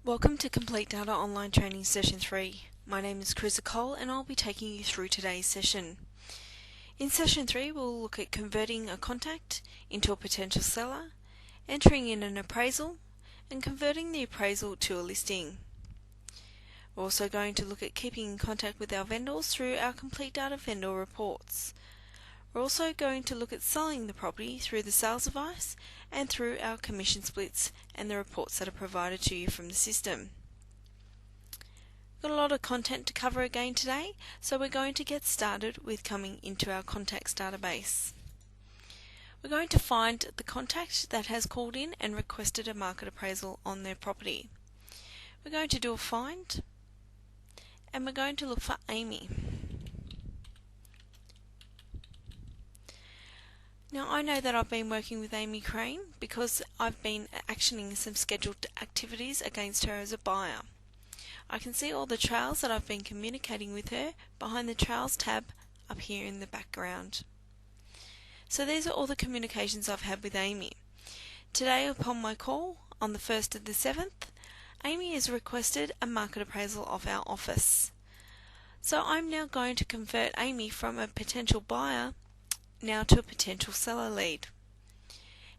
Welcome to Complete Data Online Training Session 3. My name is Chris Cole and I'll be taking you through today's session. In Session 3 we'll look at converting a contact into a potential seller, entering in an appraisal, and converting the appraisal to a listing. We're also going to look at keeping in contact with our vendors through our Complete Data vendor reports. We're also going to look at selling the property through the sales advice and through our commission splits and the reports that are provided to you from the system. We've got a lot of content to cover again today, so we're going to get started with coming into our contacts database. We're going to find the contact that has called in and requested a market appraisal on their property. We're going to do a find and we're going to look for Amy. Now I know that I've been working with Amy Crane because I've been actioning some scheduled activities against her as a buyer. I can see all the trails that I've been communicating with her behind the Trails tab up here in the background. So these are all the communications I've had with Amy. Today upon my call on the 1st of the 7th, Amy has requested a market appraisal of our office. So I'm now going to convert Amy from a potential buyer now to a potential seller lead.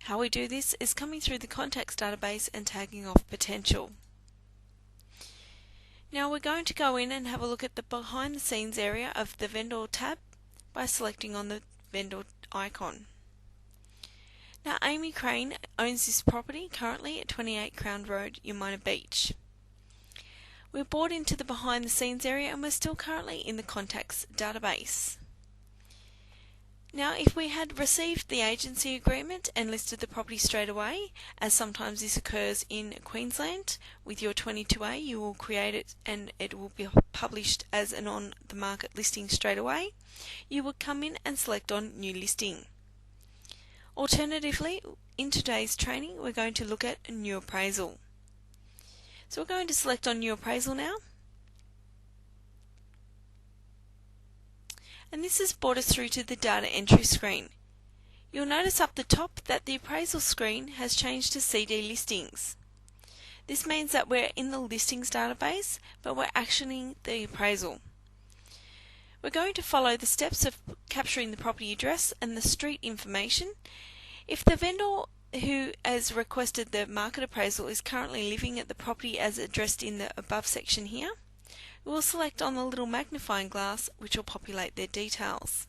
How we do this is coming through the contacts database and tagging off potential. Now we're going to go in and have a look at the behind the scenes area of the vendor tab by selecting on the vendor icon. Now Amy Crane owns this property currently at 28 Crown Road, Umina Beach. We're brought into the behind the scenes area and we're still currently in the contacts database. Now if we had received the agency agreement and listed the property straight away, as sometimes this occurs in Queensland, with your 22A you will create it and it will be published as an on the market listing straight away, you would come in and select on new listing. Alternatively, in today's training we're going to look at a new appraisal. So we're going to select on new appraisal now. And this has brought us through to the data entry screen. You'll notice up the top that the appraisal screen has changed to CD listings. This means that we're in the listings database, but we're actioning the appraisal. We're going to follow the steps of capturing the property address and the street information. If the vendor who has requested the market appraisal is currently living at the property as addressed in the above section here, we will select on the little magnifying glass which will populate their details.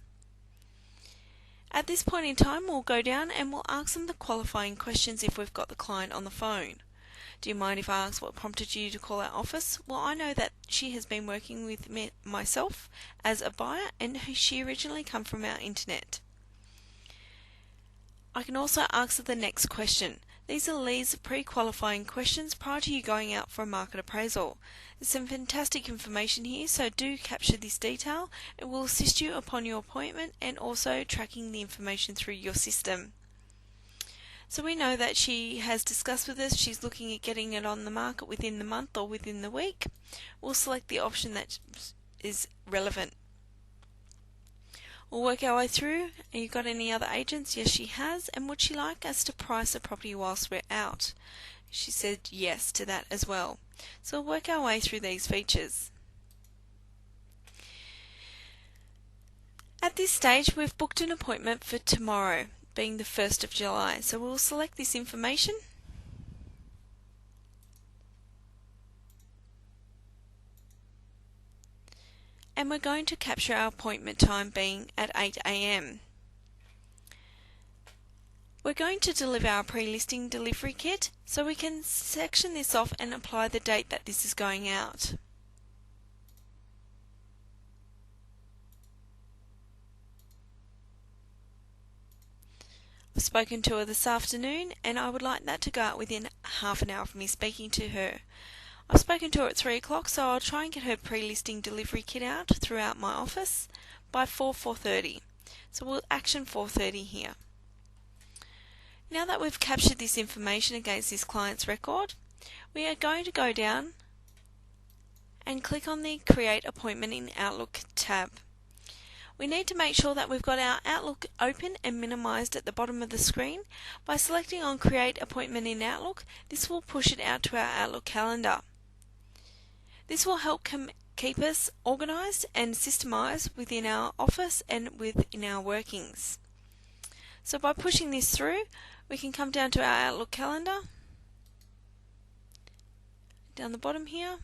At this point in time we'll go down and we'll ask them the qualifying questions if we've got the client on the phone. Do you mind if I ask what prompted you to call our office? Well, I know that she has been working with myself as a buyer and she originally come from our internet. I can also ask the next question. These are Lee's pre-qualifying questions prior to you going out for a market appraisal. There's some fantastic information here, so do capture this detail. It will assist you upon your appointment and also tracking the information through your system. So we know that she has discussed with us, she's looking at getting it on the market within the month or within the week. We'll select the option that is relevant. We'll work our way through. Have you got any other agents? Yes, she has. And would she like us to price the property whilst we're out? She said yes to that as well. So we'll work our way through these features. At this stage, we've booked an appointment for tomorrow, being the 1st of July. So we'll select this information. And we're going to capture our appointment time being at 8 AM. We're going to deliver our pre-listing delivery kit, so we can section this off and apply the date that this is going out. I've spoken to her this afternoon and I would like that to go out within half an hour of me speaking to her. I've spoken to her at 3 o'clock, so I'll try and get her pre-listing delivery kit out throughout my office by 4:30. So we'll action 4:30 here. Now that we've captured this information against this client's record, we are going to go down and click on the Create Appointment in Outlook tab. We need to make sure that we've got our Outlook open and minimized at the bottom of the screen. By selecting on Create Appointment in Outlook, this will push it out to our Outlook calendar. This will help keep us organised and systemised within our office and within our workings. So by pushing this through, we can come down to our Outlook calendar, down the bottom here,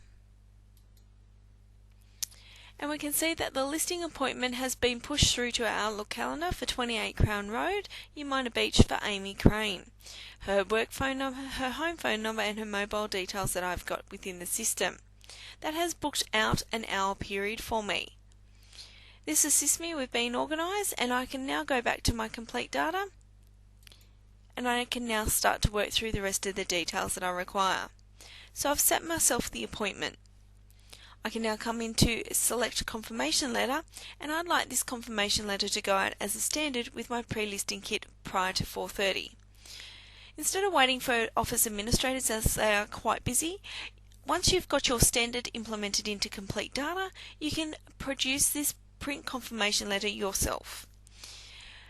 and we can see that the listing appointment has been pushed through to our Outlook calendar for 28 Crown Road, Umina Beach, for Amy Crane. Her work phone number, her home phone number and her mobile details that I've got within the system. That has booked out an hour period for me. This assists me with being organised, and I can now go back to my complete data and I can now start to work through the rest of the details that I require. So I've set myself the appointment. I can now come into select confirmation letter, and I'd like this confirmation letter to go out as a standard with my pre-listing kit prior to 4:30. Instead of waiting for office administrators as they are quite busy, once you've got your standard implemented into complete data, you can produce this print confirmation letter yourself.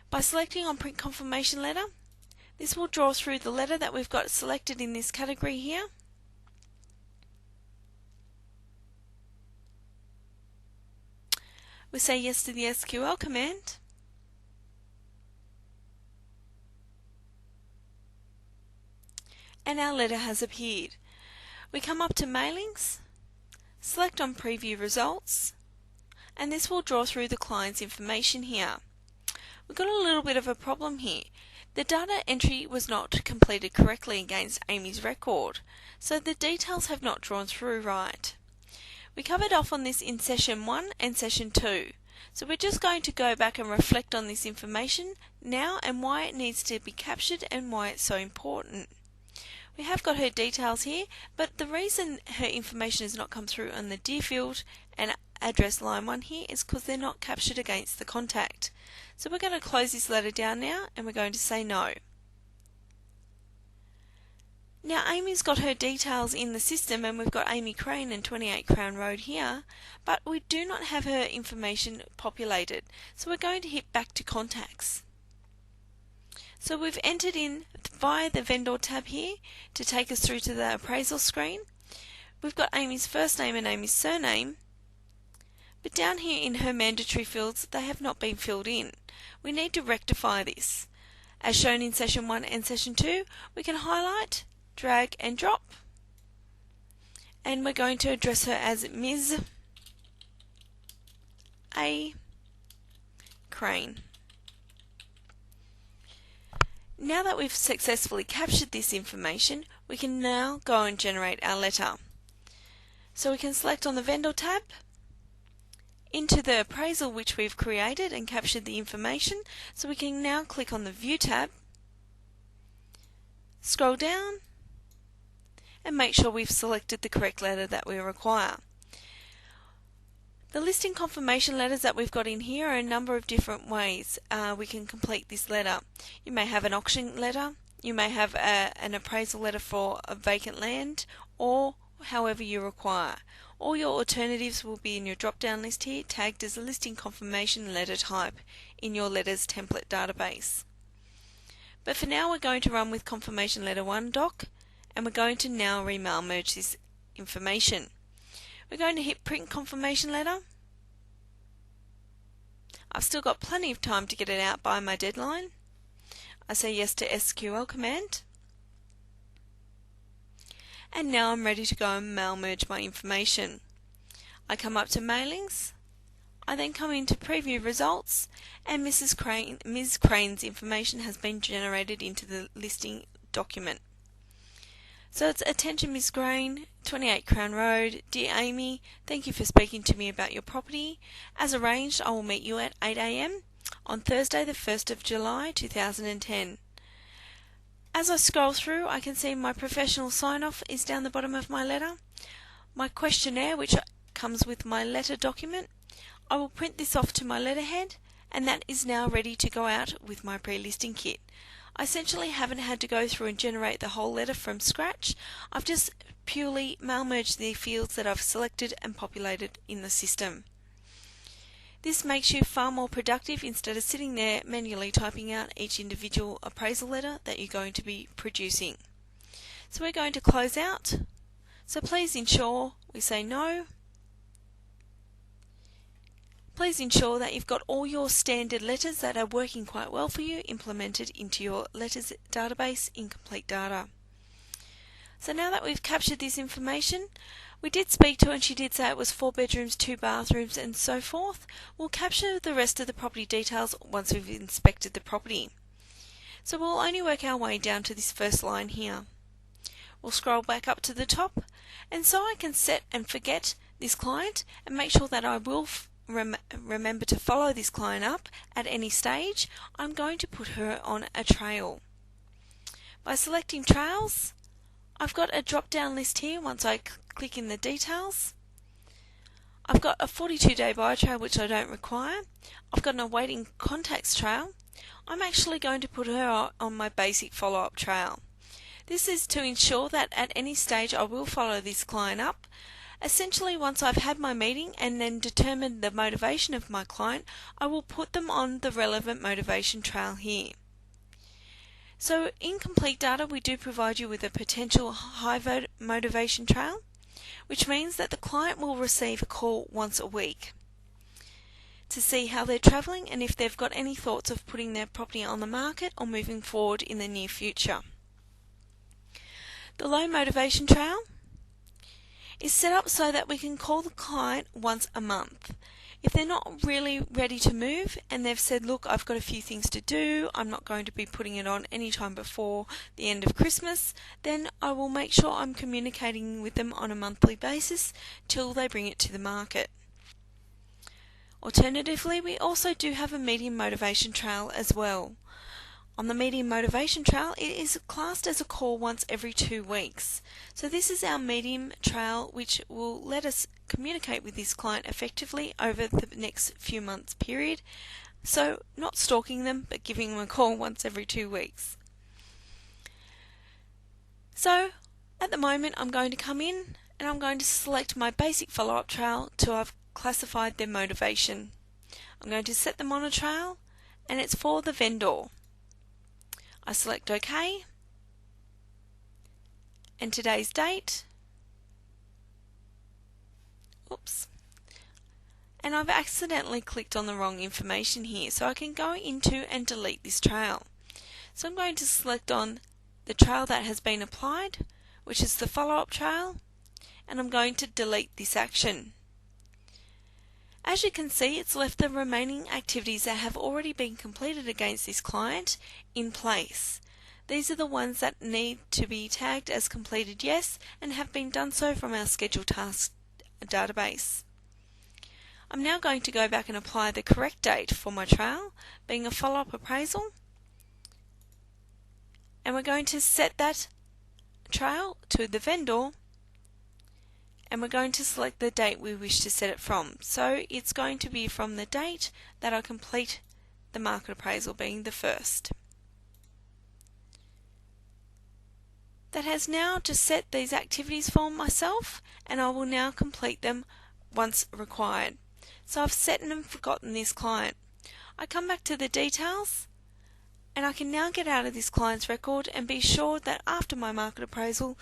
By selecting on print confirmation letter, this will draw through the letter that we've got selected in this category here. We say yes to the SQL command. And our letter has appeared. We come up to mailings, select on preview results, and this will draw through the client's information here. We've got a little bit of a problem here. The data entry was not completed correctly against Amy's record, so the details have not drawn through right. We covered off on this in session 1 and session 2, so we're just going to go back and reflect on this information now and why it needs to be captured and why it's so important. We have got her details here, but the reason her information has not come through on the dear field and address line 1 here is because they're not captured against the contact. So we're going to close this letter down now and we're going to say no. Now Amy's got her details in the system and we've got Amy Crane and 28 Crown Road here, but we do not have her information populated. So we're going to hit back to contacts. So we've entered in via the vendor tab here to take us through to the appraisal screen. We've got Amy's first name and Amy's surname, but down here in her mandatory fields they have not been filled in. We need to rectify this. As shown in session 1 and session 2, we can highlight, drag and drop, and we're going to address her as Ms. A. Crane. Now that we've successfully captured this information, we can now go and generate our letter. So we can select on the vendor tab, into the appraisal which we've created and captured the information, so we can now click on the View tab, scroll down and make sure we've selected the correct letter that we require. The listing confirmation letters that we've got in here are a number of different ways we can complete this letter. You may have an auction letter, you may have an appraisal letter for a vacant land, or however you require. All your alternatives will be in your drop-down list here, tagged as a listing confirmation letter type in your letters template database. But for now we're going to run with confirmation letter 1 doc, and we're going to now remail merge this information. We're going to hit print confirmation letter. I've still got plenty of time to get it out by my deadline. I say yes to SQL command. And now I'm ready to go and mail merge my information. I come up to mailings. I then come into preview results, and Ms. Crane's information has been generated into the listing document. So it's attention Ms. Crane, 28 Crown Road. Dear Amy, thank you for speaking to me about your property. As arranged, I will meet you at 8 AM on Thursday the 1st of July 2010. As I scroll through, I can see my professional sign-off is down the bottom of my letter. My questionnaire, which comes with my letter document, I will print this off to my letterhead, and that is now ready to go out with my pre-listing kit. I essentially haven't had to go through and generate the whole letter from scratch. I've just purely mail merged the fields that I've selected and populated in the system. This makes you far more productive instead of sitting there manually typing out each individual appraisal letter that you're going to be producing. So we're going to close out. So please ensure We say no. Please ensure that you've got all your standard letters that are working quite well for you implemented into your letters database in Complete Data. So now that we've captured this information, we did speak to her and she did say it was 4 bedrooms, 2 bathrooms and so forth. We'll capture the rest of the property details once we've inspected the property. So we'll only work our way down to this first line here. We'll scroll back up to the top, and so I can set and forget this client and make sure that I will remember to follow this client up at any stage. I'm going to put her on a trail. By selecting trails, I've got a drop down list here once I click in the details. I've got a 42-day buyer trail which I don't require. I've got an awaiting contacts trail. I'm actually going to put her on my basic follow-up trail. This is to ensure that at any stage I will follow this client up. Essentially, once I've had my meeting and then determined the motivation of my client, I will put them on the relevant motivation trail here. So in Complete Data, we do provide you with a potential high motivation trail, which means that the client will receive a call once a week to see how they're travelling and if they've got any thoughts of putting their property on the market or moving forward in the near future. The low motivation trail is set up so that we can call the client once a month. If they're not really ready to move and they've said, look, I've got a few things to do, I'm not going to be putting it on any time before the end of Christmas, then I will make sure I'm communicating with them on a monthly basis till they bring it to the market. Alternatively, we also do have a medium motivation trail as well. On the medium motivation trail, it is classed as a call once every 2 weeks. So this is our medium trail which will let us communicate with this client effectively over the next few months period. So not stalking them, but giving them a call once every 2 weeks. So at the moment I'm going to come in and I'm going to select my basic follow-up trail till I've classified their motivation. I'm going to set them on a trail and it's for the vendor. I select OK, and today's date, and I've accidentally clicked on the wrong information here, so I can go into and delete this trail. So I'm going to select on the trail that has been applied, which is the follow-up trail, and I'm going to delete this action. As you can see, it's left the remaining activities that have already been completed against this client in place. These are the ones that need to be tagged as completed yes and have been done so from our scheduled tasks database. I'm now going to go back and apply the correct date for my trail, being a follow-up appraisal, and we're going to set that trail to the vendor, and we're going to select the date we wish to set it from. So it's going to be from the date that I complete the market appraisal, being the 1st. That has now just set these activities for myself, and I will now complete them once required. So I've set and forgotten this client. I come back to the details, and I can now get out of this client's record and be sure that after my market appraisal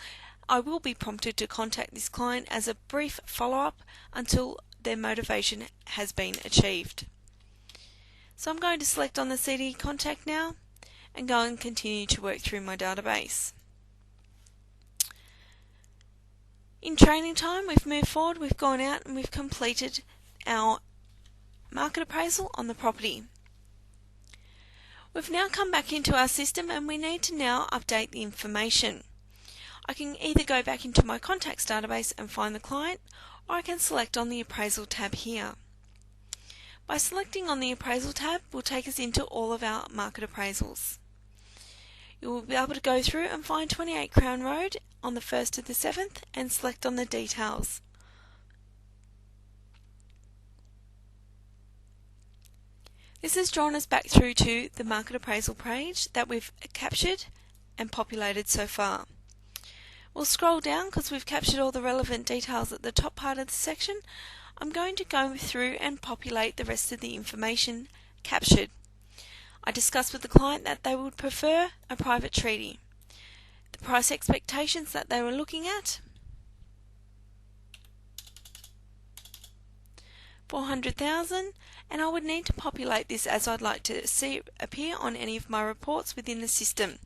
I will be prompted to contact this client as a brief follow-up until their motivation has been achieved. So I'm going to select on the CD contact now and go and continue to work through my database. In training time, we've moved forward, we've gone out and we've completed our market appraisal on the property. We've now come back into our system and we need to now update the information. I can either go back into my contacts database and find the client, or I can select on the appraisal tab here. By selecting on the appraisal tab will take us into all of our market appraisals. You will be able to go through and find 28 Crown Road on the 1st to the 7th and select on the details. This has drawn us back through to the market appraisal page that we've captured and populated so far. We'll scroll down because we've captured all the relevant details at the top part of the section. I'm going to go through and populate the rest of the information captured. I discussed with the client that they would prefer a private treaty, the price expectations that they were looking at, 400,000, and I would need to populate this as I'd like to see it appear on any of my reports within the system.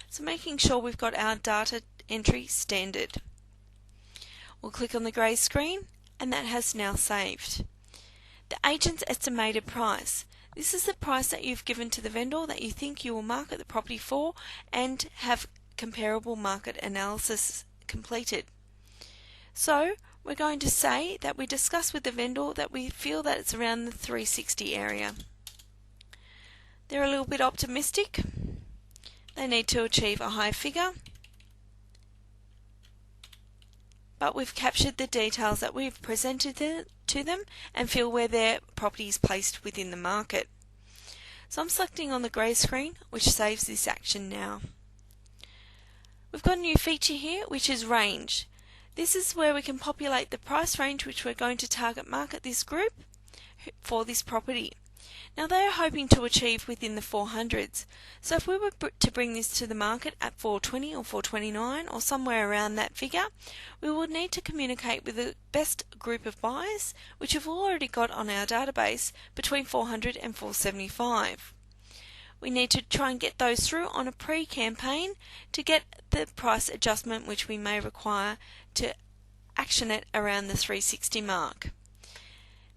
So making sure we've got our data entry standard. We'll click on the grey screen, and that has now saved. The agent's estimated price. This is the price that you've given to the vendor that you think you will market the property for and have comparable market analysis completed. So we're going to say that we discuss with the vendor that we feel that it's around the 360 area. They're a little bit optimistic. They need to achieve a high figure, but we've captured the details that we've presented to them and feel where their property is placed within the market. So I'm selecting on the grey screen, which saves this action now. We've got a new feature here, which is range. This is where we can populate the price range which we're going to target market this group for this property. Now they are hoping to achieve within the 400s. So if we were to bring this to the market at 420 or 429 or somewhere around that figure, we would need to communicate with the best group of buyers, which we've already got on our database, between 400 and 475. We need to try and get those through on a pre-campaign to get the price adjustment which we may require to action it around the 360 mark.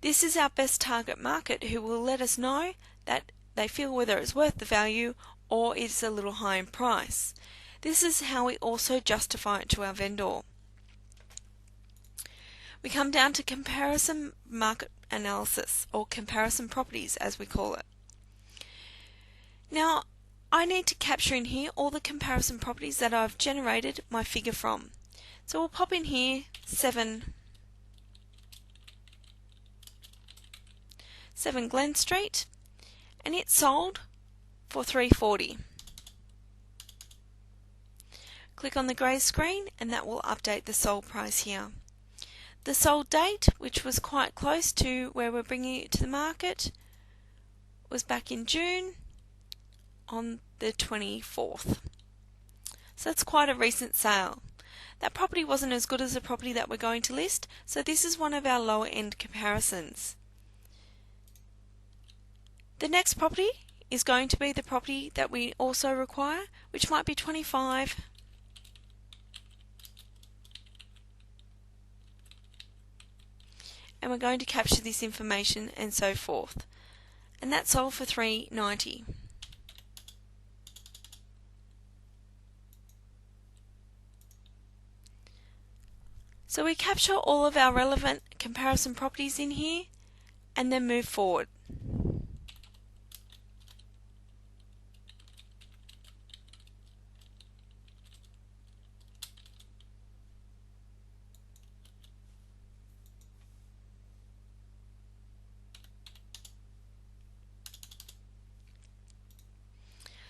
This is our best target market who will let us know that they feel whether it's worth the value or it's a little high in price. This is how we also justify it to our vendor. We come down to comparison market analysis, or comparison properties as we call it. Now I need to capture in here all the comparison properties that I've generated my figure from. So we'll pop in here 7 Glen Street, and it sold for $340. Click on the grey screen and that will update the sold price here. The sold date, which was quite close to where we're bringing it to the market, was back in June on the 24th. So that's quite a recent sale. That property wasn't as good as the property that we're going to list, so this is one of our lower end comparisons. The next property is going to be the property that we also require, which might be 25. And we're going to capture this information and so forth. And that sold for $390. So we capture all of our relevant comparison properties in here and then move forward.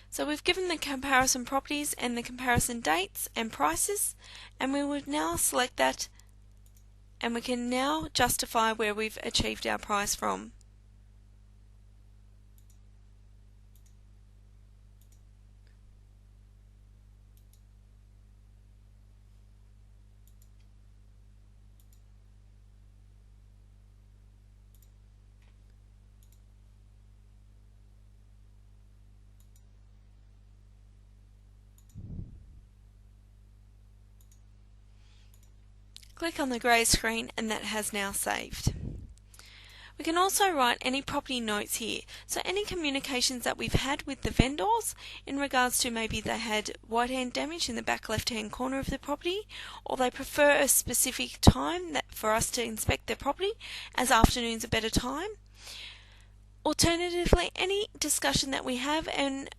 So we've given the comparison properties and the comparison dates and prices, and we would now select that, and we can now justify where we've achieved our price from. Click on the grey screen and that has now saved. We can also write any property notes here. So any communications that we've had with the vendors in regards to maybe they had white ant damage in the back left hand corner of the property, or they prefer a specific time that for us to inspect their property, as afternoon's a better time. Alternatively, any discussion that we have, and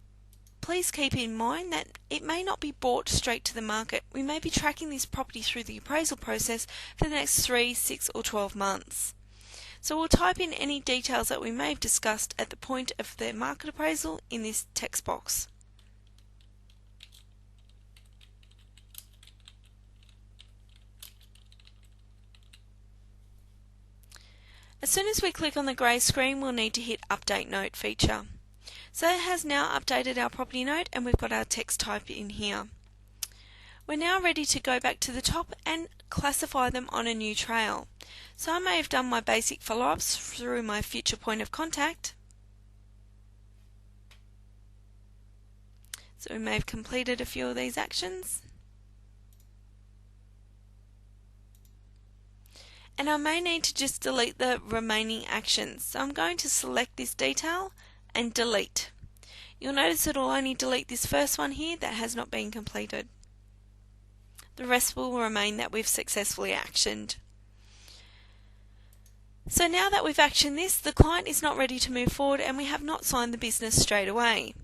please keep in mind that it may not be brought straight to the market. We may be tracking this property through the appraisal process for the next 3, 6 or 12 months. So we'll type in any details that we may have discussed at the point of the market appraisal in this text box. As soon as we click on the grey screen, we'll need to hit Update Note feature. So it has now updated our property note and we've got our text type in here. We're now ready to go back to the top and classify them on a new trail. So I may have done my basic follow-ups through my future point of contact. So we may have completed a few of these actions. And I may need to just delete the remaining actions. So I'm going to select this detail and delete. You'll notice it'll only delete this first one here that has not been completed. The rest will remain that we've successfully actioned. So now that we've actioned this, the client is not ready to move forward and we have not signed the business straight away.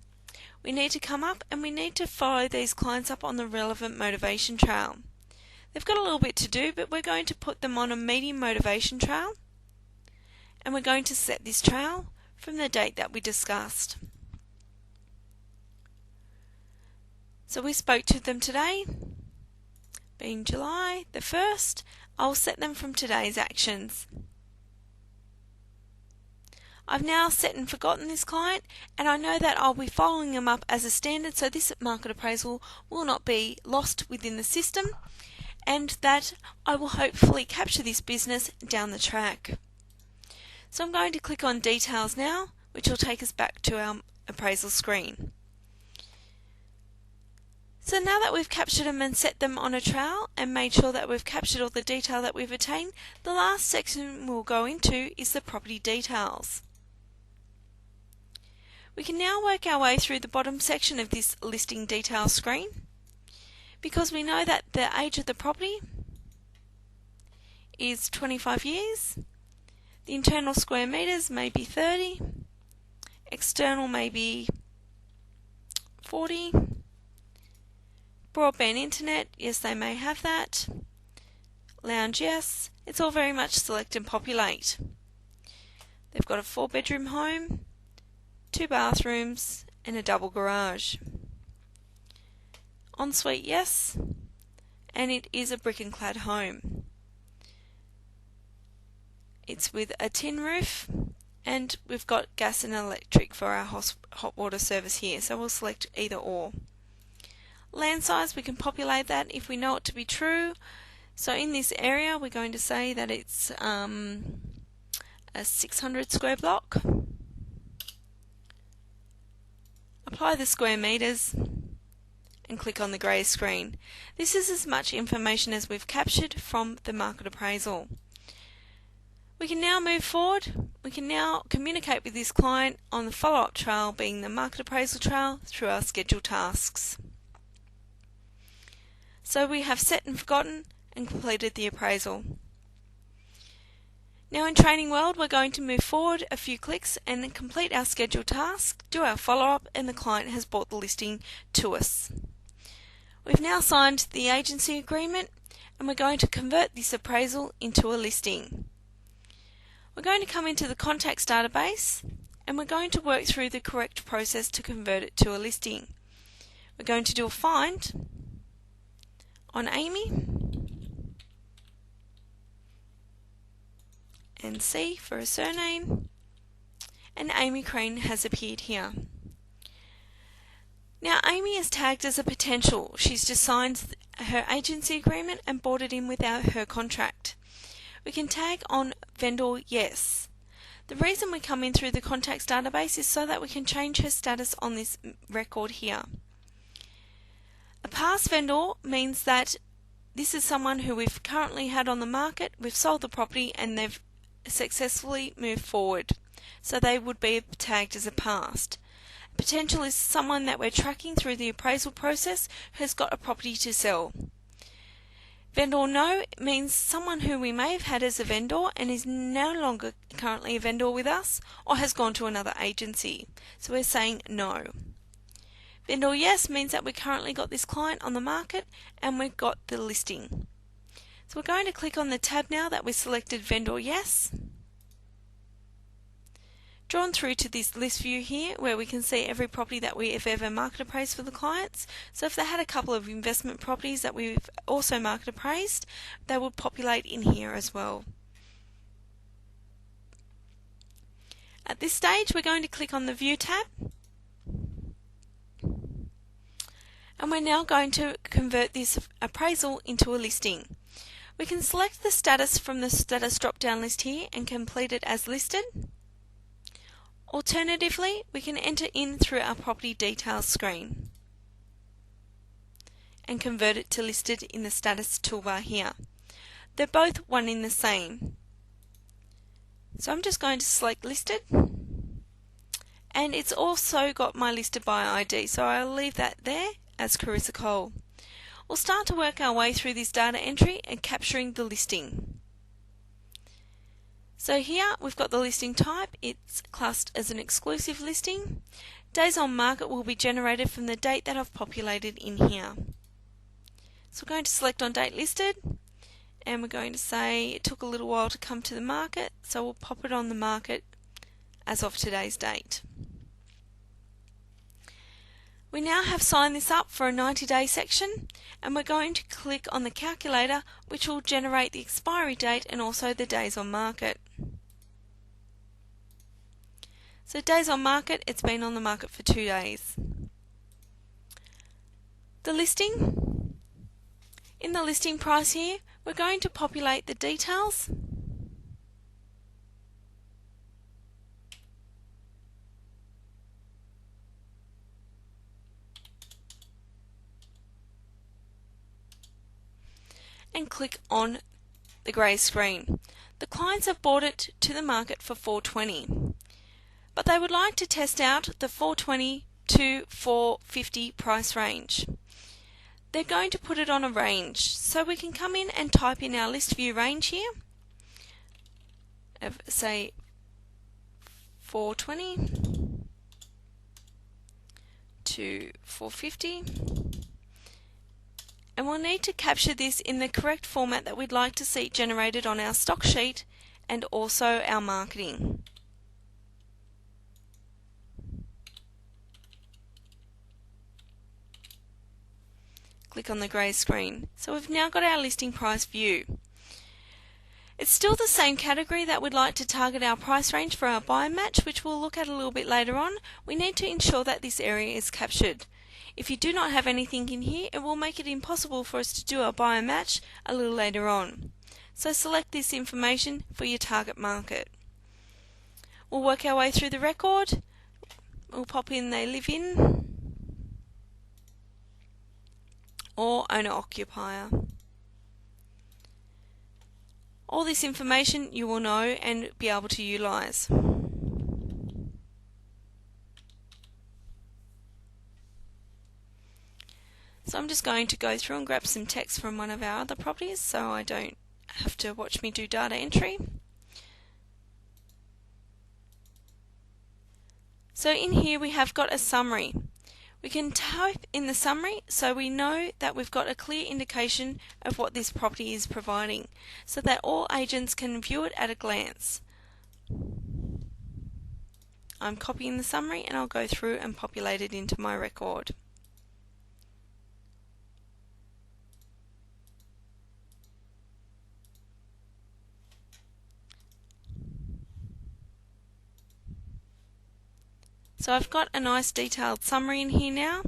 We need to come up and we need to follow these clients up on the relevant motivation trail. They've got a little bit to do, but we're going to put them on a medium motivation trail, and we're going to set this trail from the date that we discussed. So we spoke to them today, being July the 1st. I'll set them from today's actions. I've now set and forgotten this client, and I know that I'll be following them up as a standard, so this market appraisal will not be lost within the system, and that I will hopefully capture this business down the track. So I'm going to click on Details now, which will take us back to our appraisal screen. So now that we've captured them and set them on a trail and made sure that we've captured all the detail that we've attained, the last section we'll go into is the property details. We can now work our way through the bottom section of this listing details screen, because we know that the age of the property is 25 years, the internal square metres may be 30, external may be 40, broadband internet, yes they may have that, lounge, yes, it's all very much select and populate. They've got a 4-bedroom home, 2 bathrooms and a double garage. Ensuite, yes, and it is a brick and clad home. It's with a tin roof, and we've got gas and electric for our hot water service here, so we'll select either or. Land size, we can populate that if we know it to be true. So in this area we're going to say that it's a 600 square block. Apply the square metres and click on the grey screen. This is as much information as we've captured from the market appraisal. We can now move forward. We can now communicate with this client on the follow-up trail, being the market appraisal trail, through our scheduled tasks. So we have set and forgotten and completed the appraisal. Now in Training World we're going to move forward a few clicks and then complete our scheduled task, do our follow-up, and the client has brought the listing to us. We've now signed the agency agreement and we're going to convert this appraisal into a listing. We're going to come into the contacts database and we're going to work through the correct process to convert it to a listing. We're going to do a find on Amy and C for a surname, and Amy Crane has appeared here. Now Amy is tagged as a potential. She's just signed her agency agreement and brought it in without her contract. We can tag on vendor yes. The reason we come in through the contacts database is so that we can change her status on this record here. A past vendor means that this is someone who we've currently had on the market, we've sold the property and they've successfully moved forward. So they would be tagged as a past. Potential is someone that we're tracking through the appraisal process who has got a property to sell. Vendor no means someone who we may have had as a vendor and is no longer currently a vendor with us or has gone to another agency. So we're saying no. Vendor yes means that we currently got this client on the market and we've got the listing. So we're going to click on the tab now that we selected vendor yes. Drawn through to this list view here where we can see every property that we have ever market appraised for the clients. So if they had a couple of investment properties that we've also market appraised, they will populate in here as well. At this stage we're going to click on the View tab and we're now going to convert this appraisal into a listing. We can select the status from the status drop-down list here and complete it as listed. Alternatively, we can enter in through our property details screen and convert it to listed in the status toolbar here. They're both one in the same. So I'm just going to select listed, and it's also got my listed by ID, so I'll leave that there as Carissa Cole. We'll start to work our way through this data entry and capturing the listing. So here we've got the listing type. It's classed as an exclusive listing. Days on market will be generated from the date that I've populated in here. So we're going to select on date listed, and we're going to say it took a little while to come to the market, so we'll pop it on the market as of today's date. We now have signed this up for a 90-day section, and we're going to click on the calculator, which will generate the expiry date and also the days on market. So days on market, it's been on the market for 2 days. The listing. In the listing price here, we're going to populate the details. And click on the grey screen. The clients have bought it to the market for $4.20, but they would like to test out the $4.20 to $4.50 price range. They're going to put it on a range, so we can come in and type in our list view range here of, say, $4.20 to $4.50. And we'll need to capture this in the correct format that we'd like to see generated on our stock sheet and also our marketing. Click on the grey screen. So we've now got our listing price view. It's still the same category that we'd like to target our price range for our buy and match, which we'll look at a little bit later on. We need to ensure that this area is captured. If you do not have anything in here, it will make it impossible for us to do our buy and match a little later on. So select this information for your target market. We'll work our way through the record. We'll pop in they live in or owner-occupier. All this information you will know and be able to utilise. So I'm just going to go through and grab some text from one of our other properties so I don't have to watch me do data entry. So in here we have got a summary. We can type in the summary so we know that we've got a clear indication of what this property is providing, so that all agents can view it at a glance. I'm copying the summary and I'll go through and populate it into my record. So I've got a nice detailed summary in here now.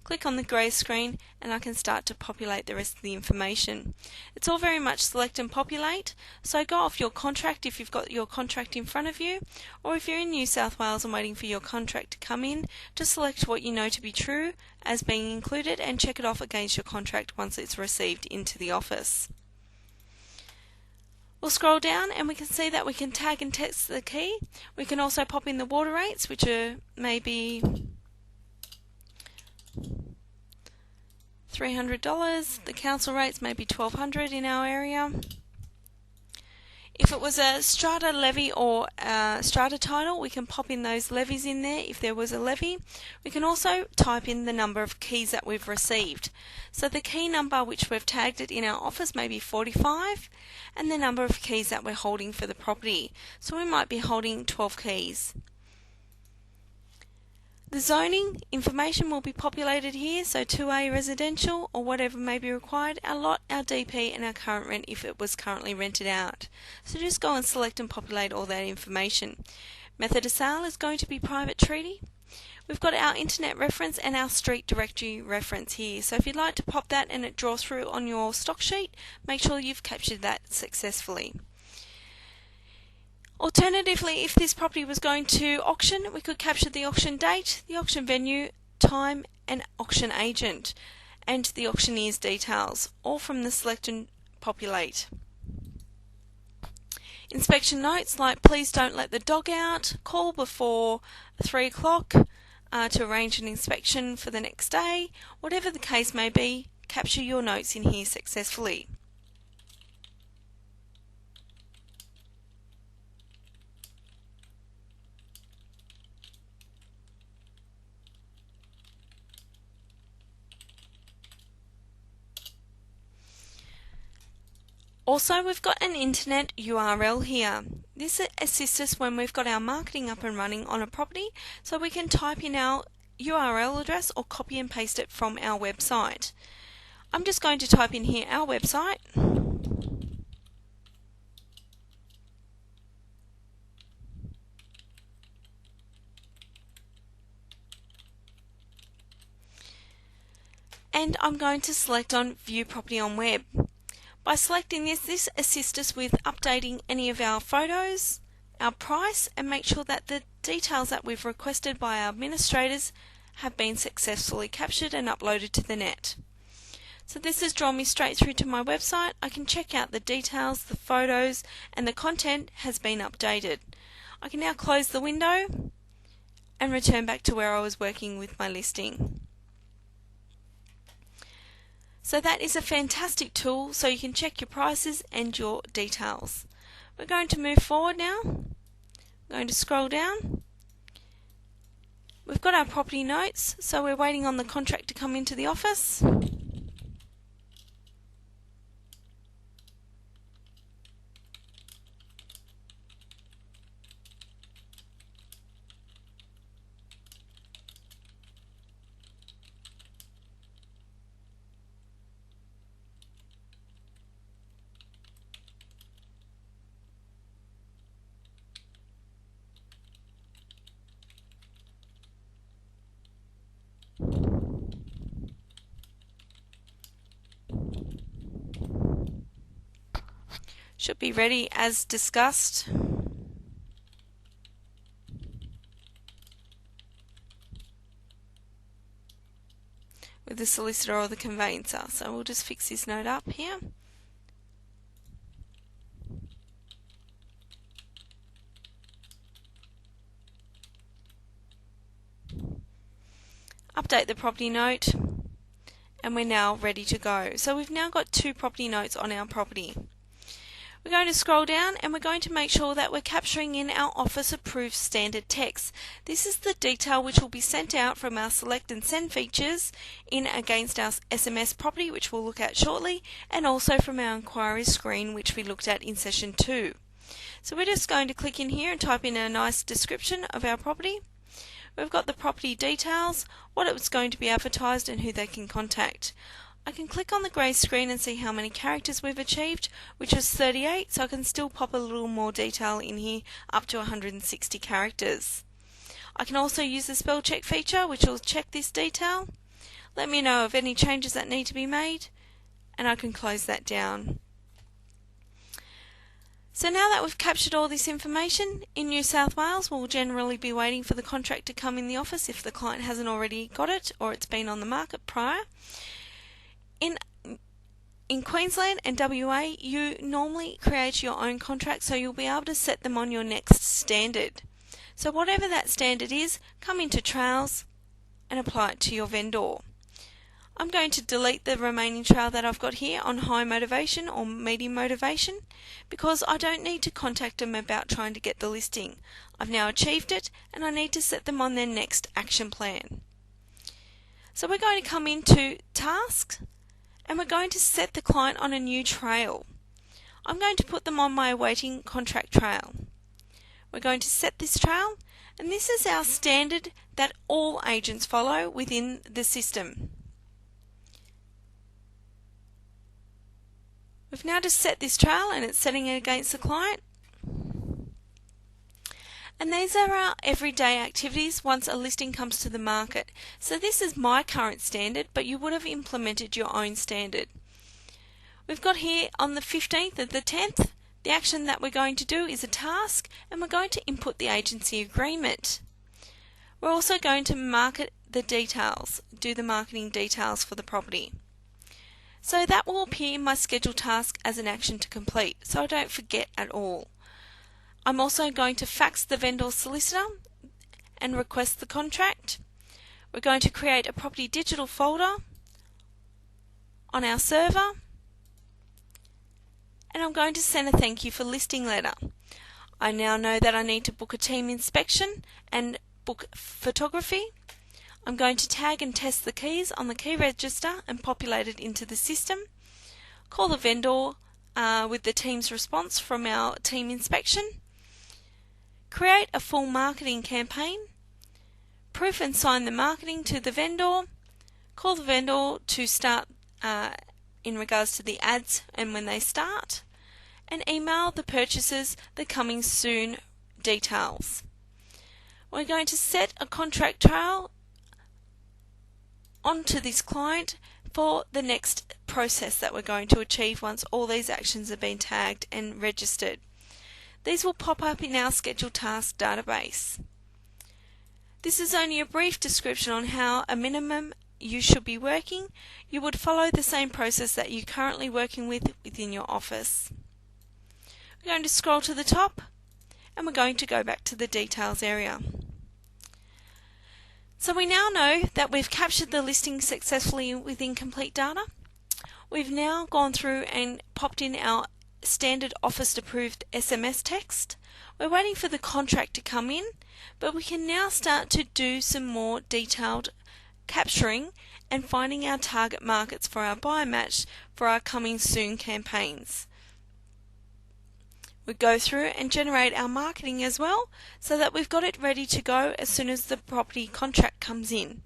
Click on the grey screen and I can start to populate the rest of the information. It's all very much select and populate, so go off your contract if you've got your contract in front of you, or if you're in New South Wales and waiting for your contract to come in, just select what you know to be true as being included and check it off against your contract once it's received into the office. We'll scroll down and we can see that we can tag and text the key. We can also pop in the water rates, which are maybe $300. The council rates may be $1,200 in our area. If it was a strata levy or a strata title, we can pop in those levies in there if there was a levy. We can also type in the number of keys that we've received. So the key number which we've tagged it in our office may be 45, and the number of keys that we're holding for the property. So we might be holding 12 keys. The zoning information will be populated here, so 2A residential or whatever may be required, our lot, our DP and our current rent if it was currently rented out. So just go and select and populate all that information. Method of sale is going to be private treaty. We've got our internet reference and our street directory reference here. So if you'd like to pop that and it draws through on your stock sheet, make sure you've captured that successfully. Alternatively, if this property was going to auction, we could capture the auction date, the auction venue, time and auction agent, and the auctioneer's details, all from the select and populate. Inspection notes like please don't let the dog out, call before 3 o'clock to arrange an inspection for the next day, whatever the case may be, capture your notes in here successfully. Also, we've got an internet URL here. This assists us when we've got our marketing up and running on a property, so we can type in our URL address or copy and paste it from our website. I'm just going to type in here our website. And I'm going to select on View Property on Web. By selecting this assists us with updating any of our photos, our price, and make sure that the details that we've requested by our administrators have been successfully captured and uploaded to the net. So this has drawn me straight through to my website. I can check out the details, the photos, and the content has been updated. I can now close the window and return back to where I was working with my listing. So that is a fantastic tool so you can check your prices and your details. We're going to move forward now. I'm going to scroll down. We've got our property notes, so we're waiting on the contract to come into the office. Should be ready as discussed. With the solicitor or the conveyancer. So we'll just fix this note up here. Update the property note, and we're now ready to go. So we've now got 2 property notes on our property. We're going to scroll down and we're going to make sure that we're capturing in our Office approved standard text. This is the detail which will be sent out from our select and send features in against our SMS property, which we'll look at shortly, and also from our inquiries screen, which we looked at in session 2. So we're just going to click in here and type in a nice description of our property. We've got the property details, what it's going to be advertised and who they can contact. I can click on the grey screen and see how many characters we've achieved, which is 38, so I can still pop a little more detail in here up to 160 characters. I can also use the spell check feature, which will check this detail, let me know of any changes that need to be made, and I can close that down. So now that we've captured all this information, in New South Wales we'll generally be waiting for the contract to come in the office if the client hasn't already got it or it's been on the market prior. In Queensland and WA, you normally create your own contract, so you'll be able to set them on your next standard. So whatever that standard is, come into Trails and apply it to your vendor. I'm going to delete the remaining trail that I've got here on high motivation or medium motivation because I don't need to contact them about trying to get the listing. I've now achieved it and I need to set them on their next action plan. So we're going to come into Tasks and we're going to set the client on a new trail. I'm going to put them on my awaiting contract trail. We're going to set this trail, and this is our standard that all agents follow within the system. We've now just set this trail and it's setting it against the client. And these are our everyday activities once a listing comes to the market. So this is my current standard, but you would have implemented your own standard. We've got here on the 15th of the 10th, the action that we're going to do is a task, and we're going to input the agency agreement. We're also going to market the details, do the marketing details for the property. So that will appear in my scheduled task as an action to complete, so I don't forget at all. I'm also going to fax the vendor solicitor and request the contract. We're going to create a property digital folder on our server, and I'm going to send a thank you for listing letter. I now know that I need to book a team inspection and book photography. I'm going to tag and test the keys on the key register and populate it into the system. Call the vendor with the team's response from our team inspection. Create a full marketing campaign. Proof and sign the marketing to the vendor. Call the vendor to start in regards to the ads and when they start. And email the purchasers the coming soon details. We're going to set a contract trail onto this client for the next process that we're going to achieve once all these actions have been tagged and registered. These will pop up in our scheduled task database. This is only a brief description on how a minimum you should be working. You would follow the same process that you're currently working with within your office. We're going to scroll to the top and we're going to go back to the details area. So we now know that we've captured the listing successfully within complete data. We've now gone through and popped in our standard office approved SMS text. We're waiting for the contract to come in, but we can now start to do some more detailed capturing and finding our target markets for our buy match for our coming soon campaigns. We go through and generate our marketing as well so that we've got it ready to go as soon as the property contract comes in.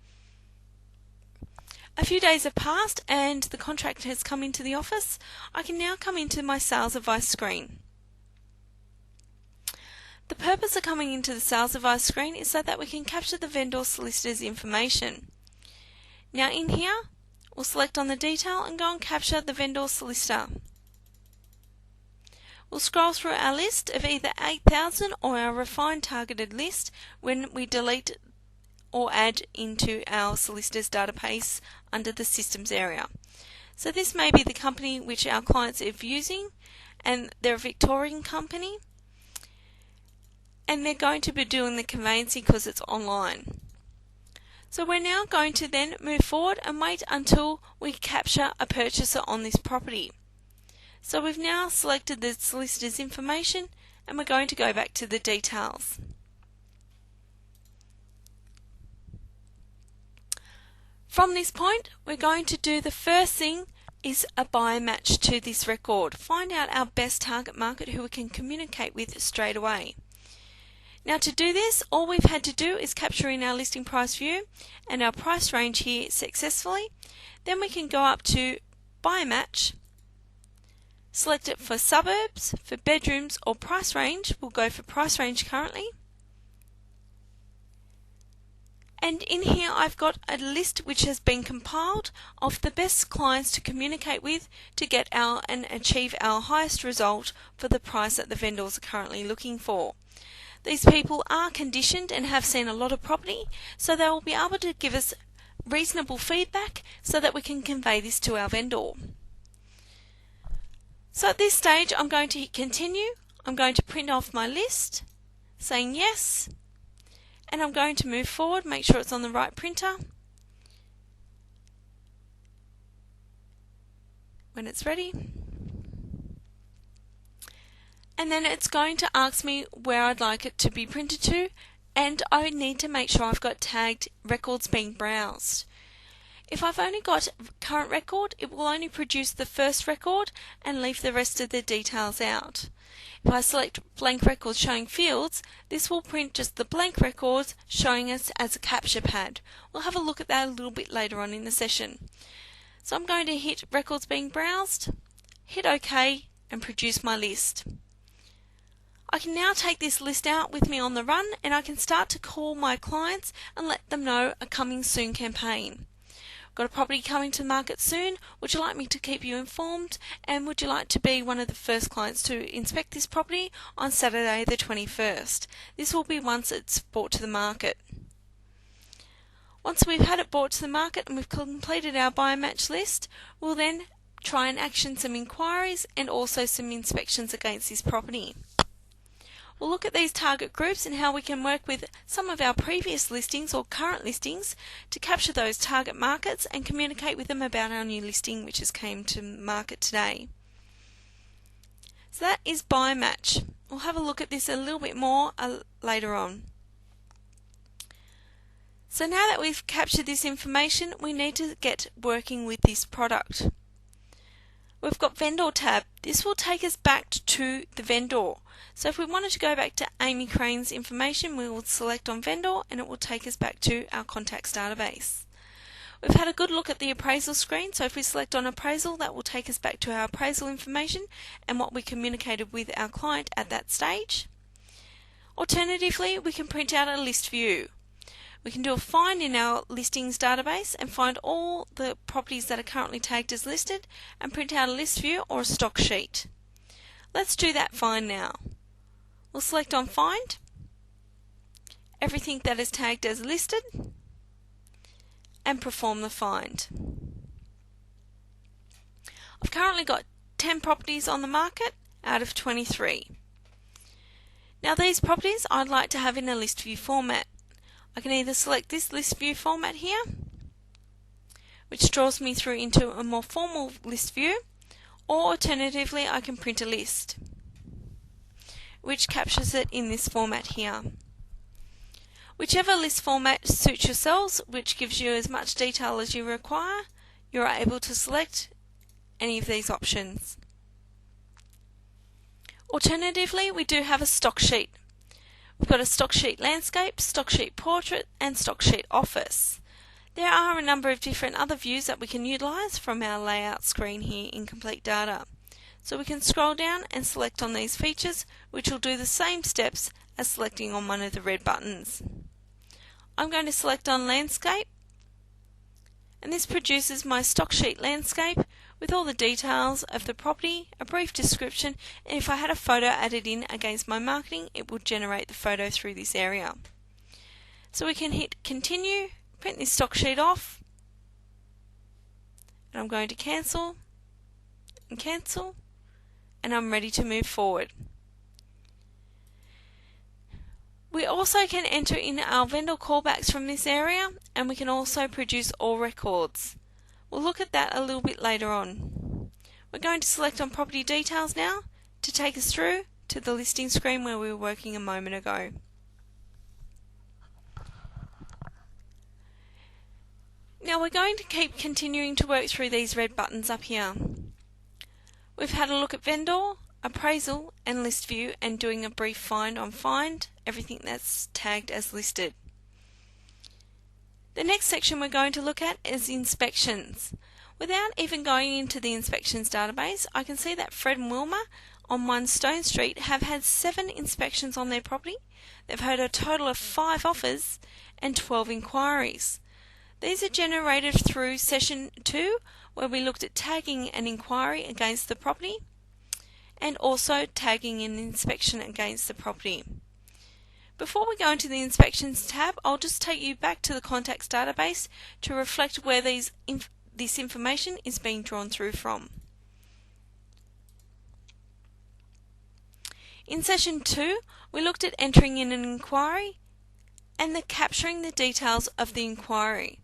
A few days have passed and the contract has come into the office. I can now come into my sales advice screen. The purpose of coming into the sales advice screen is so that we can capture the vendor solicitor's information. Now in here, we'll select on the detail and go and capture the vendor solicitor. We'll scroll through our list of either 8,000 or our refined targeted list when we delete or add into our solicitors database under the systems area. So this may be the company which our clients are using, and they're a Victorian company, and they're going to be doing the conveyancing because it's online. So we're now going to then move forward and wait until we capture a purchaser on this property. So we've now selected the solicitor's information and we're going to go back to the details. From this point, we're going to do the first thing is a buy match to this record. Find out our best target market who we can communicate with straight away. Now to do this, all we've had to do is capture in our listing price view and our price range here successfully. Then we can go up to buy match. Select it for suburbs, for bedrooms or price range. We'll go for price range currently. And in here I've got a list which has been compiled of the best clients to communicate with to get our and achieve our highest result for the price that the vendors are currently looking for. These people are conditioned and have seen a lot of property, so they will be able to give us reasonable feedback so that we can convey this to our vendor. So at this stage I'm going to hit continue. I'm going to print off my list saying yes, and I'm going to move forward, make sure it's on the right printer. When it's ready. And then it's going to ask me where I'd like it to be printed to, and I need to make sure I've got tagged records being browsed. If I've only got current record, it will only produce the first record and leave the rest of the details out. If I select blank records showing fields, this will print just the blank records showing us as a capture pad. We'll have a look at that a little bit later on in the session. So I'm going to hit records being browsed, hit OK and produce my list. I can now take this list out with me on the run, and I can start to call my clients and let them know a coming soon campaign. Got a property coming to the market soon. Would you like me to keep you informed? And would you like to be one of the first clients to inspect this property on Saturday the 21st? This will be once it's brought to the market. Once we've had it brought to the market and we've completed our buy and match list, we'll then try and action some inquiries and also some inspections against this property. We'll look at these target groups and how we can work with some of our previous listings or current listings to capture those target markets and communicate with them about our new listing which has came to market today. So that is buy match. We'll have a look at this a little bit more later on. So now that we've captured this information, we need to get working with this product. We've got vendor tab. This will take us back to the vendor. So if we wanted to go back to Amy Crane's information, we will select on vendor and it will take us back to our contacts database. We've had a good look at the appraisal screen, so if we select on appraisal, that will take us back to our appraisal information and what we communicated with our client at that stage. Alternatively, we can print out a list view. We can do a find in our listings database and find all the properties that are currently tagged as listed and print out a list view or a stock sheet. Let's do that find now. We'll select on find, everything that is tagged as listed, and perform the find. I've currently got 10 properties on the market out of 23. Now these properties I'd like to have in a list view format. I can either select this list view format here, which draws me through into a more formal list view, or alternatively I can print a list, which captures it in this format here. Whichever list format suits yourselves, which gives you as much detail as you require, you're able to select any of these options. Alternatively, we do have a stock sheet. We've got a stock sheet landscape, stock sheet portrait and stock sheet office. There are a number of different other views that we can utilise from our layout screen here in Complete Data. So we can scroll down and select on these features, which will do the same steps as selecting on one of the red buttons. I'm going to select on landscape, and this produces my stock sheet landscape with all the details of the property, a brief description, and if I had a photo added in against my marketing, it will generate the photo through this area. So we can hit continue, print this stock sheet off, and I'm going to cancel, and I'm ready to move forward. We also can enter in our vendor callbacks from this area, and we can also produce all records. We'll look at that a little bit later on. We're going to select on property details now to take us through to the listing screen where we were working a moment ago. Now we're going to keep continuing to work through these red buttons up here. We've had a look at vendor, appraisal and list view and doing a brief find on find, everything that's tagged as listed. The next section we're going to look at is inspections. Without even going into the inspections database, I can see that Fred and Wilma on 1 Stone Street have had 7 inspections on their property. They've had a total of 5 offers and 12 inquiries. These are generated through session 2, where we looked at tagging an inquiry against the property and also tagging an inspection against the property. Before we go into the Inspections tab, I'll just take you back to the Contacts database to reflect where this information is being drawn through from. In Session 2, we looked at entering in an inquiry and capturing the details of the inquiry,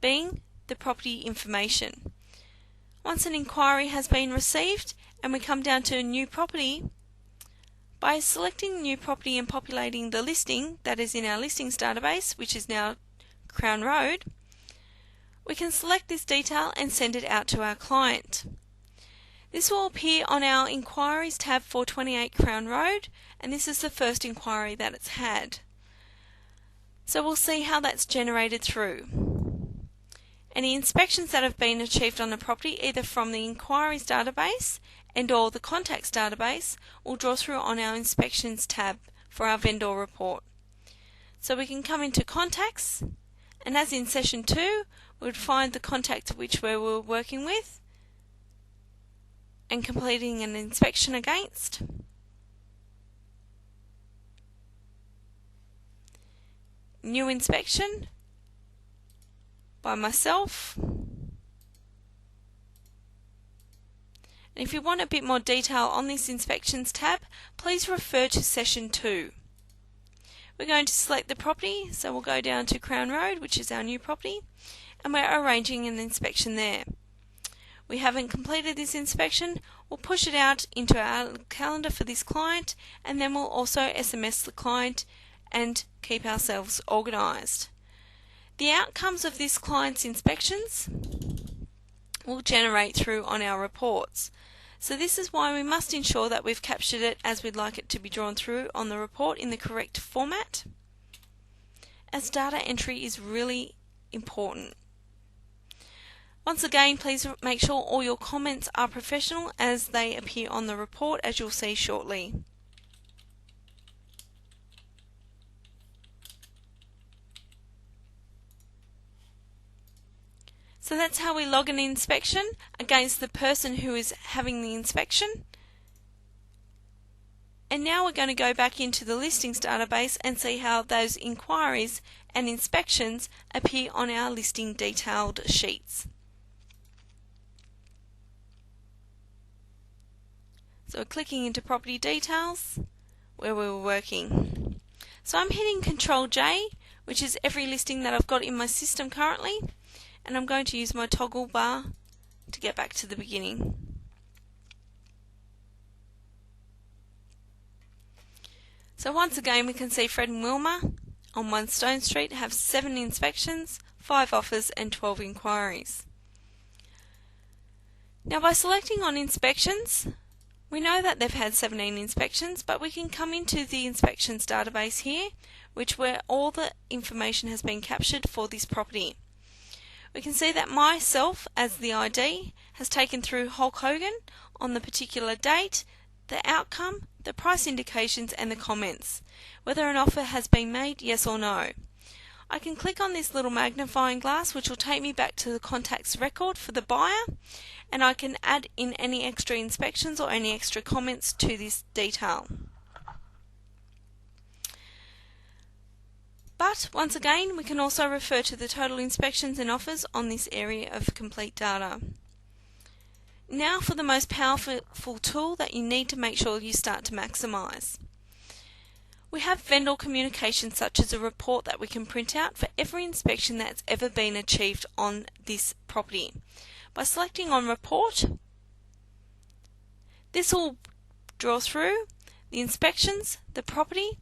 being the property information. Once an inquiry has been received and we come down to a new property, by selecting new property and populating the listing that is in our listings database, which is now Crown Road, we can select this detail and send it out to our client. This will appear on our Inquiries tab for 28 Crown Road, and this is the first inquiry that it's had. So we'll see how that's generated through. Any inspections that have been achieved on the property, either from the Inquiries database and/or the contacts database will draw through on our inspections tab for our vendor report. So we can come into contacts, and as in session 2, we would find the contact which we were working with and completing an inspection against. New inspection by myself. And if you want a bit more detail on this inspections tab, please refer to session 2. We're going to select the property, so we'll go down to Crown Road, which is our new property, and we're arranging an inspection there. We haven't completed this inspection, we'll push it out into our calendar for this client, and then we'll also SMS the client and keep ourselves organised. The outcomes of this client's inspections will generate through on our reports. So this is why we must ensure that we've captured it as we'd like it to be drawn through on the report in the correct format, as data entry is really important. Once again, please make sure all your comments are professional as they appear on the report, as you'll see shortly. So that's how we log an inspection against the person who is having the inspection. And now we're going to go back into the listings database and see how those inquiries and inspections appear on our listing detailed sheets. So we're clicking into property details where we were working. So I'm hitting Control J, which is every listing that I've got in my system currently, and I'm going to use my toggle bar to get back to the beginning. So once again we can see Fred and Wilma on 1 Stone Street have 7 inspections, 5 offers and 12 inquiries. Now by selecting on inspections, we know that they've had 17 inspections, but we can come into the inspections database here, where all the information has been captured for this property. We can see that myself as the ID has taken through Hulk Hogan on the particular date, the outcome, the price indications and the comments, whether an offer has been made, yes or no. I can click on this little magnifying glass which will take me back to the contacts record for the buyer, and I can add in any extra inspections or any extra comments to this detail. But once again, we can also refer to the total inspections and offers on this area of complete data. Now for the most powerful tool that you need to make sure you start to maximise. We have vendor communication, such as a report that we can print out for every inspection that's ever been achieved on this property. By selecting on Report, this will draw through the inspections, the property,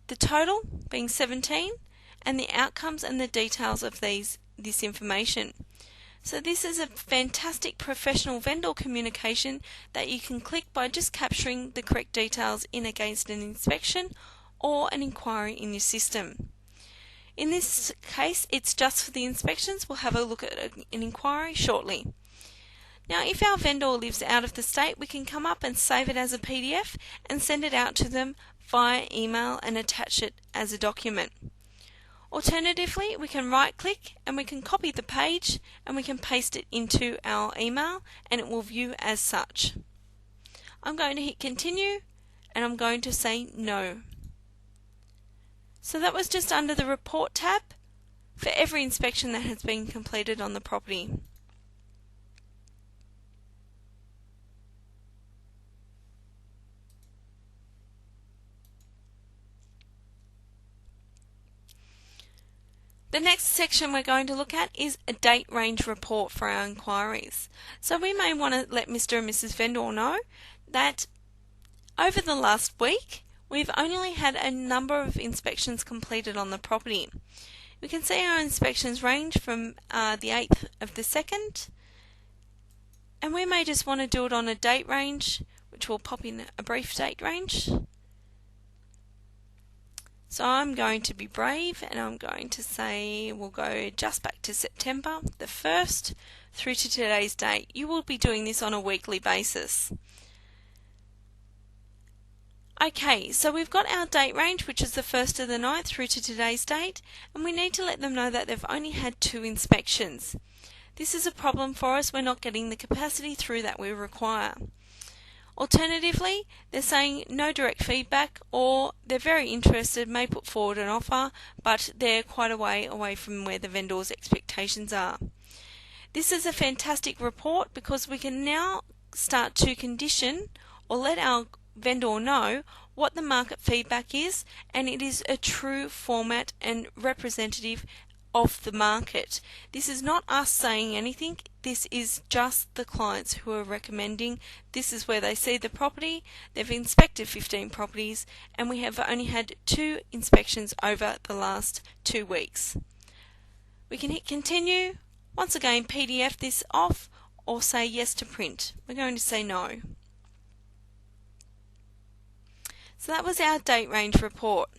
the total being 17, and the outcomes and the details of this information. So this is a fantastic professional vendor communication that you can click by just capturing the correct details in against an inspection or an inquiry in your system. In this case, it's just for the inspections. We'll have a look at an inquiry shortly. Now, if our vendor lives out of the state, we can come up and save it as a PDF and send it out to them via email and attach it as a document. Alternatively, we can right click and we can copy the page and we can paste it into our email and it will view as such. I'm going to hit continue and I'm going to say no. So that was just under the report tab for every inspection that has been completed on the property. The next section we're going to look at is a date range report for our inquiries. So we may want to let Mr. and Mrs. Vendor know that over the last week we've only had a number of inspections completed on the property. We can see our inspections range from the 8th of the 2nd, and we may just want to do it on a date range, which will pop in a brief date range. So I'm going to be brave and I'm going to say we'll go just back to September the 1st through to today's date. You will be doing this on a weekly basis. Okay, so we've got our date range, which is the 1st of the 9th through to today's date, and we need to let them know that they've only had 2 inspections. This is a problem for us. We're not getting the capacity through that we require. Alternatively, they're saying no direct feedback, or they're very interested, may put forward an offer, but they're quite a way away from where the vendor's expectations are. This is a fantastic report because we can now start to condition or let our vendor know what the market feedback is, and it is a true format and representative of the market. This is not us saying anything, this is just the clients who are recommending. This is where they see the property, they've inspected 15 properties, and we have only had 2 inspections over the last 2 weeks. We can hit continue. Once again, PDF this off or say yes to print. We're going to say no. So that was our date range report.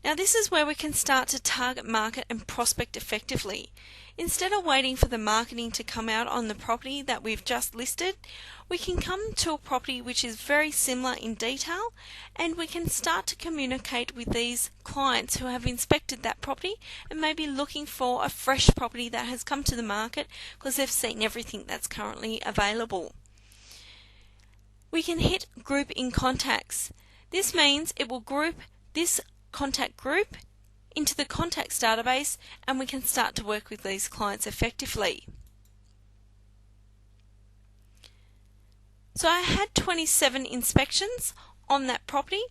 Now this is where we can start to target market and prospect effectively. Instead of waiting for the marketing to come out on the property that we've just listed, we can come to a property which is very similar in detail, and we can start to communicate with these clients who have inspected that property and may be looking for a fresh property that has come to the market because they've seen everything that's currently available. We can hit group in contacts. This means it will group this contact group into the contacts database, and we can start to work with these clients effectively. So I had 27 inspections on that property,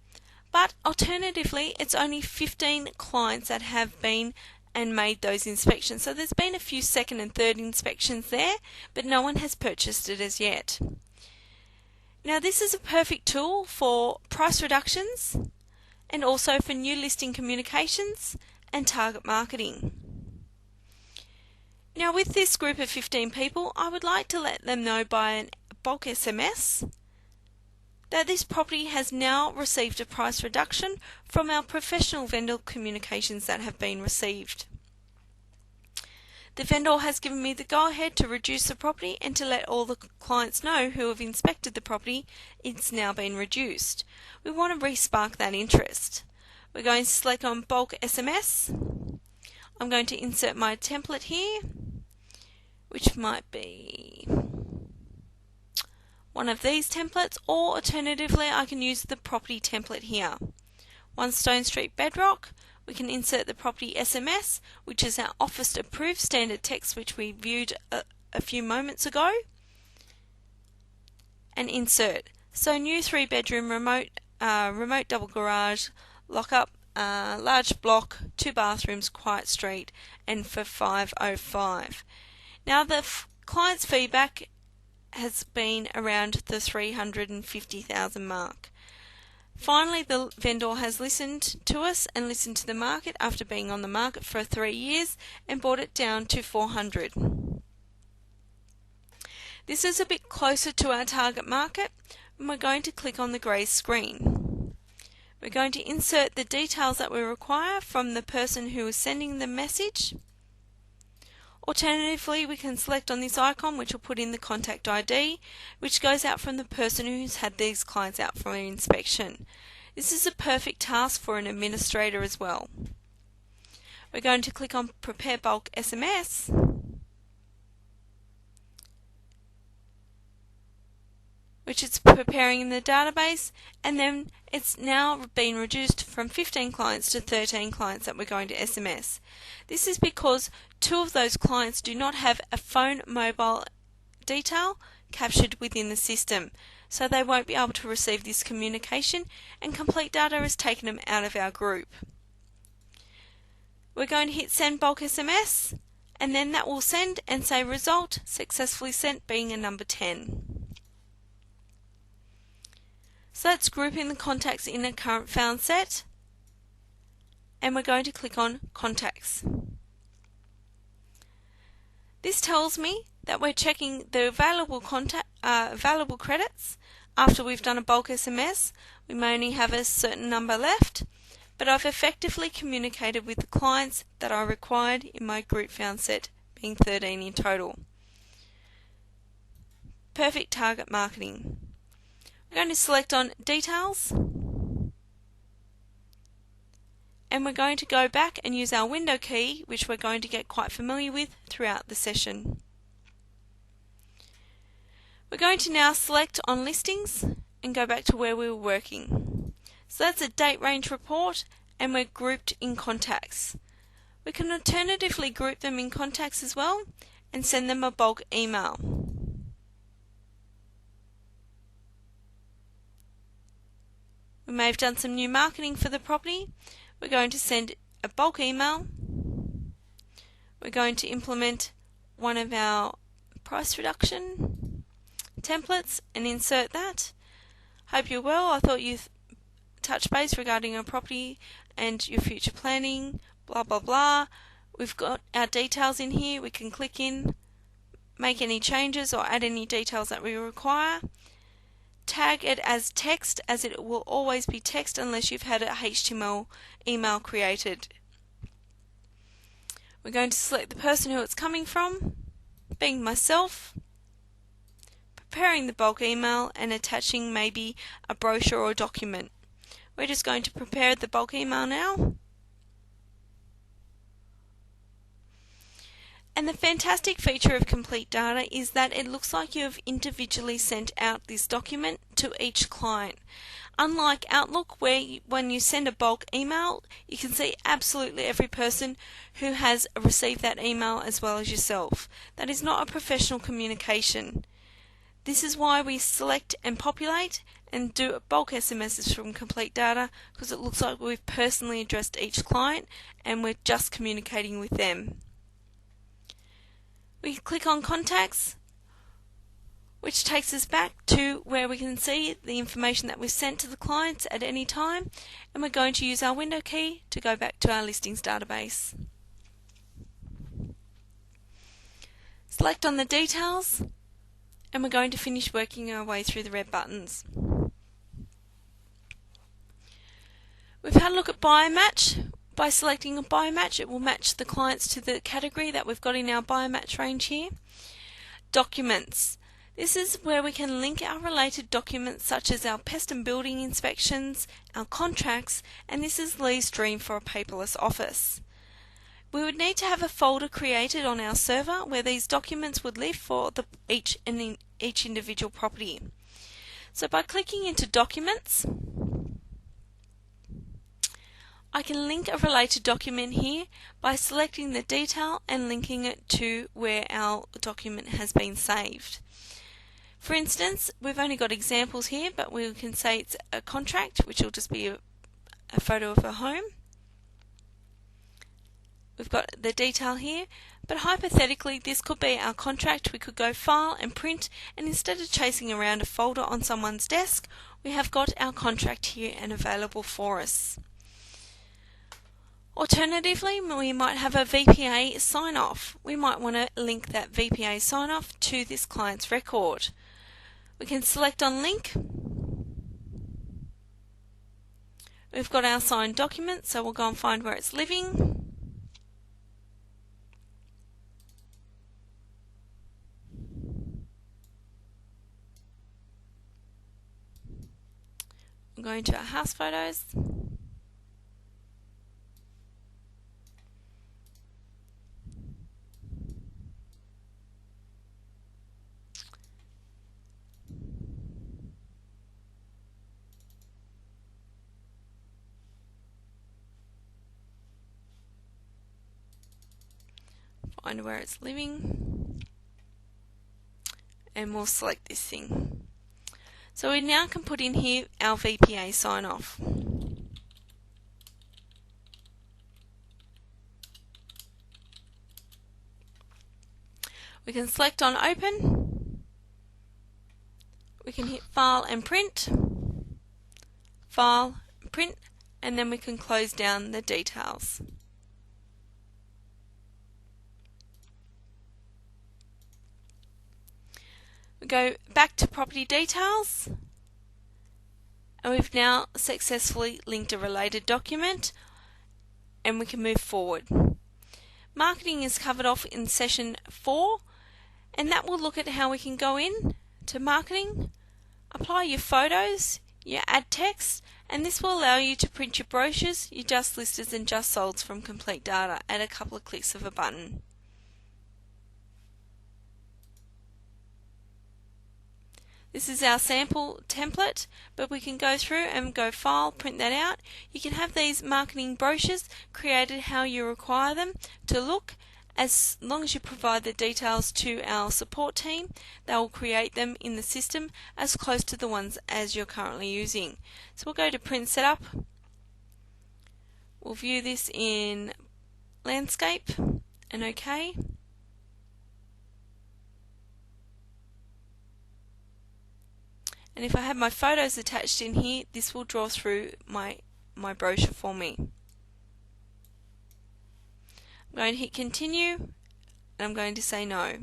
but alternatively it's only 15 clients that have been and made those inspections. So there's been a few second and third inspections there, but no one has purchased it as yet. Now this is a perfect tool for price reductions and also for new listing communications and target marketing. Now with this group of 15 people, I would like to let them know by a bulk SMS that this property has now received a price reduction from our professional vendor communications that have been received. The vendor has given me the go-ahead to reduce the property and to let all the clients know who have inspected the property it's now been reduced. We want to re-spark that interest. We're going to select on bulk SMS. I'm going to insert my template here, which might be one of these templates, or alternatively I can use the property template here. 1 Stone Street Bedrock. We can insert the property SMS, which is our office approved standard text which we viewed a few moments ago, and insert. So new 3-bedroom remote double garage, lock up, large block, 2 bathrooms, quiet street, and for 505. Now the client's feedback has been around the 350,000 mark. Finally, the vendor has listened to us and listened to the market after being on the market for 3 years and brought it down to 400. This is a bit closer to our target market, and we're going to click on the grey screen. We're going to insert the details that we require from the person who is sending the message. Alternatively, we can select on this icon, which will put in the contact ID, which goes out from the person who's had these clients out for inspection. This is a perfect task for an administrator as well. We're going to click on Prepare Bulk SMS, which it's preparing in the database, and then it's now been reduced from 15 clients to 13 clients that we're going to SMS. This is because 2 of those clients do not have a phone mobile detail captured within the system, so they won't be able to receive this communication, and complete data has taken them out of our group. We're going to hit Send Bulk SMS, and then that will send and say result successfully sent, being a number 10. So that's grouping the contacts in a current found set, and we're going to click on Contacts. This tells me that we're checking the available credits after we've done a bulk SMS. We may only have a certain number left, but I've effectively communicated with the clients that are required in my group found set, being 13 in total. Perfect target marketing. We're going to select on Details, and we're going to go back and use our window key, which we're going to get quite familiar with throughout the session. We're going to now select on Listings and go back to where we were working. So that's a date range report, and we're grouped in contacts. We can alternatively group them in contacts as well and send them a bulk email. We may have done some new marketing for the property. We're going to send a bulk email. We're going to implement one of our price reduction templates and insert that. Hope you're well. I thought you'd touch base regarding our property and your future planning, blah blah blah. We've got our details in here. We can click in, make any changes or add any details that we require. Tag it as text, as it will always be text unless you've had a HTML email created. We're going to select the person who it's coming from, being myself, preparing the bulk email and attaching maybe a brochure or document. We're just going to prepare the bulk email now. And the fantastic feature of Complete Data is that it looks like you have individually sent out this document to each client. Unlike Outlook, where when you send a bulk email, you can see absolutely every person who has received that email as well as yourself. That is not a professional communication. This is why we select and populate and do bulk SMSs from Complete Data, because it looks like we've personally addressed each client and we're just communicating with them. We click on Contacts, which takes us back to where we can see the information that we've sent to the clients at any time, and we're going to use our window key to go back to our listings database. Select on the details, and we're going to finish working our way through the red buttons. We've had a look at buyer match. By selecting a buyer match, it will match the clients to the category that we've got in our buyer match range here. Documents. This is where we can link our related documents such as our pest and building inspections, our contracts, and this is Lee's dream for a paperless office. We would need to have a folder created on our server where these documents would live for each individual property. So by clicking into Documents, I can link a related document here by selecting the detail and linking it to where our document has been saved. For instance, we've only got examples here, but we can say it's a contract, which will just be a photo of a home. We've got the detail here, but hypothetically this could be our contract. We could go File and Print, and instead of chasing around a folder on someone's desk, we have got our contract here and available for us. Alternatively, we might have a VPA sign-off. We might want to link that VPA sign-off to this client's record. We can select on Link. We've got our signed document, so we'll go and find where it's living. I'm going to our house photos. Find where it's living, and we'll select this thing. So we now can put in here our VPA sign off. We can select on Open. We can hit File and Print, File, Print, and then we can close down the details. We go back to Property Details, and we've now successfully linked a related document, and we can move forward. Marketing is covered off in session 4, and that will look at how we can go in to marketing, Apply your photos, your add text, and this will allow you to print your brochures, your just listers and just solds from complete data at a couple of clicks of a button. This is our sample template, but we can go through and go File, print that out. You can have these marketing brochures created how you require them to look. As long as you provide the details to our support team, they will create them in the system as close to the ones as you're currently using. So we'll go to Print Setup. We'll view this in Landscape and OK. And if I have my photos attached in here, this will draw through my brochure for me. I'm going to hit continue and I'm going to say no.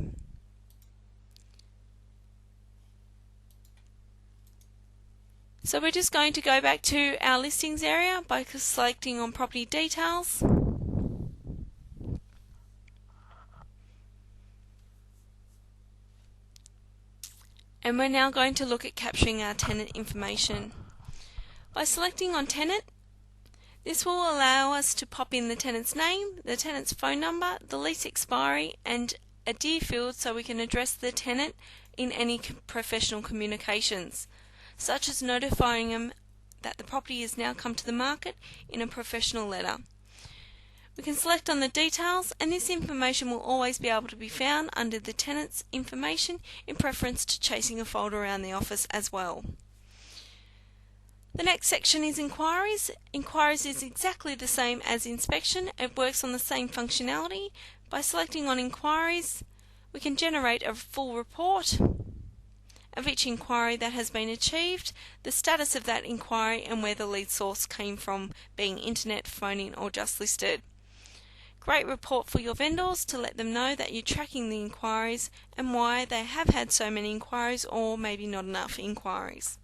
So we're just going to go back to our listings area by selecting on property details. And we're now going to look at capturing our tenant information. By selecting on tenant, this will allow us to pop in the tenant's name, the tenant's phone number, the lease expiry and a dear field so we can address the tenant in any professional communications, such as notifying them that the property has now come to the market in a professional letter. We can select on the details and this information will always be able to be found under the tenant's information in preference to chasing a folder around the office as well. The next section is inquiries. Inquiries is exactly the same as inspection. It works on the same functionality. By selecting on inquiries, we can generate a full report of each inquiry that has been achieved, the status of that inquiry and where the lead source came from, being internet, phone-in or just listed. Great report for your vendors to let them know that you're tracking the inquiries and why they have had so many inquiries or maybe not enough inquiries.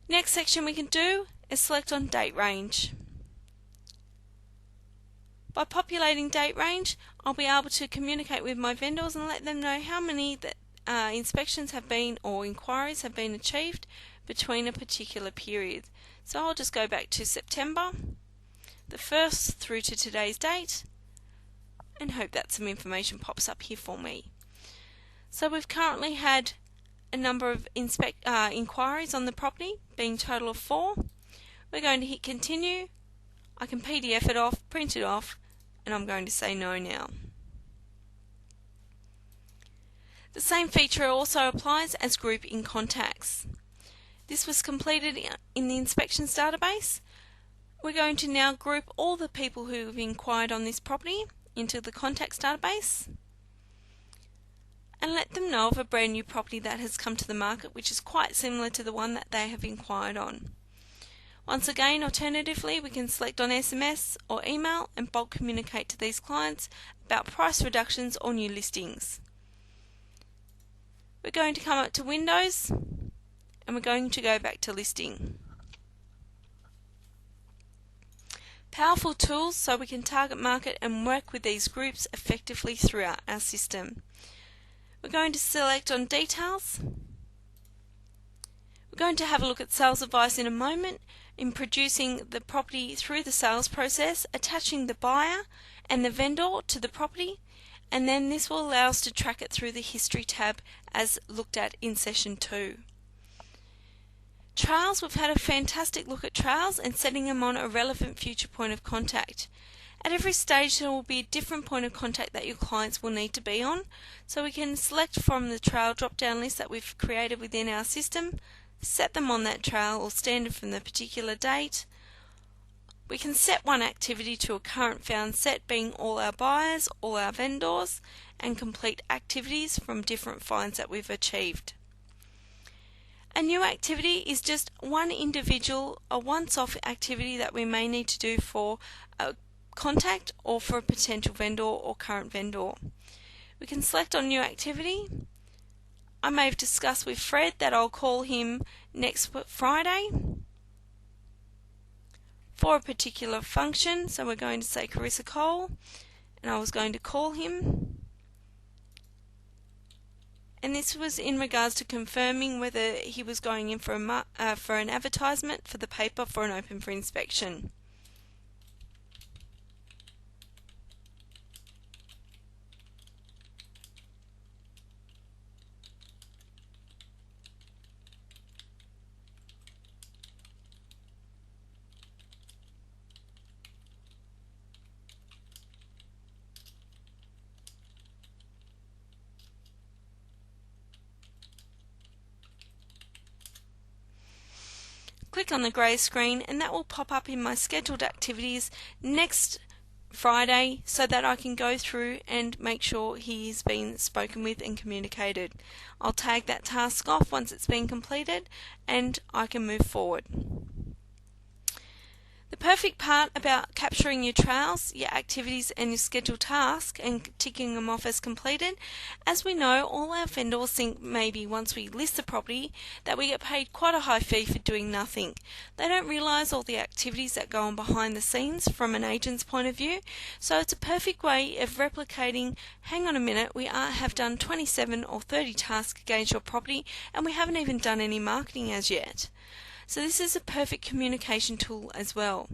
Next section we can do is select on date range. By populating date range, I'll be able to communicate with my vendors and let them know how many inspections have been or inquiries have been achieved between a particular period. So I'll just go back to September the 1st through to today's date and hope that some information pops up here for me. So we've currently had a number of inquiries on the property, being a total of 4. We're going to hit continue. I can PDF it off, print it off, and I'm going to say no now. The same feature also applies as group in contacts. This was completed in the inspections database. We're going to now group all the people who have inquired on this property into the contacts database and let them know of a brand new property that has come to the market which is quite similar to the one that they have inquired on. Once again, alternatively, we can select on SMS or email and bulk communicate to these clients about price reductions or new listings. We're going to come up to Windows and we're going to go back to listing. Powerful tools so we can target market and work with these groups effectively throughout our system. We're going to select on details. We're going to have a look at sales advice in a moment in producing the property through the sales process, attaching the buyer and the vendor to the property, and then this will allow us to track it through the history tab as looked at in session 2. Trails, we've had a fantastic look at trails and setting them on a relevant future point of contact. At every stage there will be a different point of contact that your clients will need to be on, so we can select from the trail drop down list that we've created within our system, set them on that trail or standard from the particular date. We can set one activity to a current found set, being all our buyers, all our vendors, and complete activities from different finds that we've achieved. A new activity is just one individual, a once-off activity that we may need to do for a contact or for a potential vendor or current vendor. We can select on new activity. I may have discussed with Fred that I'll call him next Friday for a particular function, so we're going to say Carissa Cole, and I was going to call him and this was in regards to confirming whether he was going in for an advertisement for the paper for an open for inspection. Click on the grey screen and that will pop up in my scheduled activities next Friday so that I can go through and make sure he's been spoken with and communicated. I'll tag that task off once it's been completed and I can move forward. The perfect part about capturing your trails, your activities and your scheduled tasks and ticking them off as completed, as we know, all our vendors think maybe once we list the property that we get paid quite a high fee for doing nothing. They don't realise all the activities that go on behind the scenes from an agent's point of view, so it's a perfect way of replicating, hang on a minute, we have done 27 or 30 tasks against your property and we haven't even done any marketing as yet. So this is a perfect communication tool as well.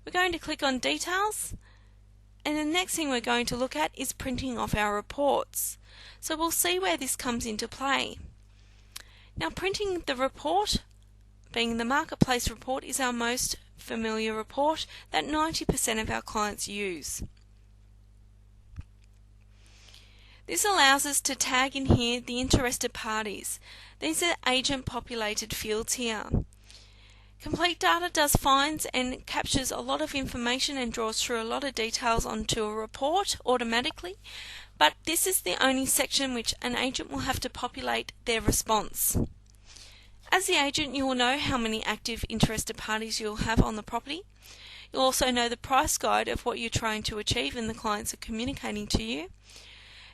We're going to click on details, and the next thing we're going to look at is printing off our reports. So we'll see where this comes into play. Now, printing the report, being the marketplace report, is our most familiar report that 90% of our clients use. This allows us to tag in here the interested parties. These are agent populated fields here. Complete Data does finds and captures a lot of information and draws through a lot of details onto a report automatically, but this is the only section which an agent will have to populate their response. As the agent, you will know how many active interested parties you'll have on the property. You'll also know the price guide of what you're trying to achieve and the clients are communicating to you.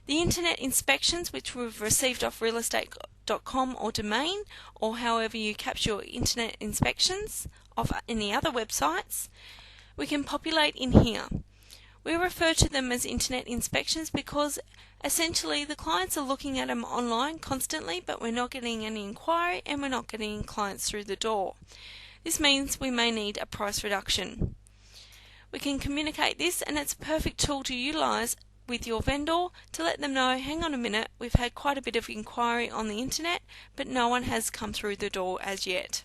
The internet inspections which we've received off realestate.com or domain, or however you capture your internet inspections of any other websites, we can populate in here. We refer to them as internet inspections because essentially the clients are looking at them online constantly, but we're not getting any inquiry and we're not getting clients through the door. This means we may need a price reduction. We can communicate this, and it's a perfect tool to utilise with your vendor to let them know, hang on a minute, we've had quite a bit of inquiry on the internet, but no one has come through the door as yet.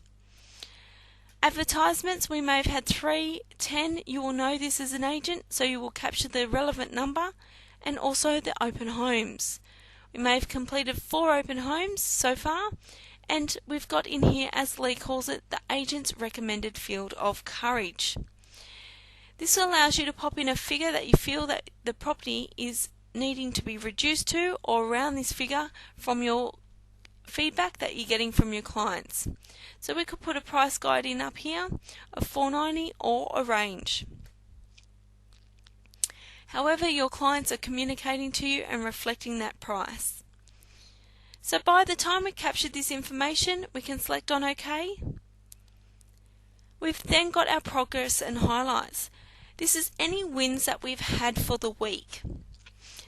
Advertisements, we may have had 3, 10, you will know this as an agent, so you will capture the relevant number, and also the open homes. We may have completed 4 open homes so far, and we've got in here, as Lee calls it, the agent's recommended field of courage. This allows you to pop in a figure that you feel that the property is needing to be reduced to, or around this figure from your feedback that you're getting from your clients. So we could put a price guide in up here of $4.90 or a range. However, your clients are communicating to you and reflecting that price. So by the time we captured this information, we can select on OK. We've then got our progress and highlights. This is any wins that we've had for the week.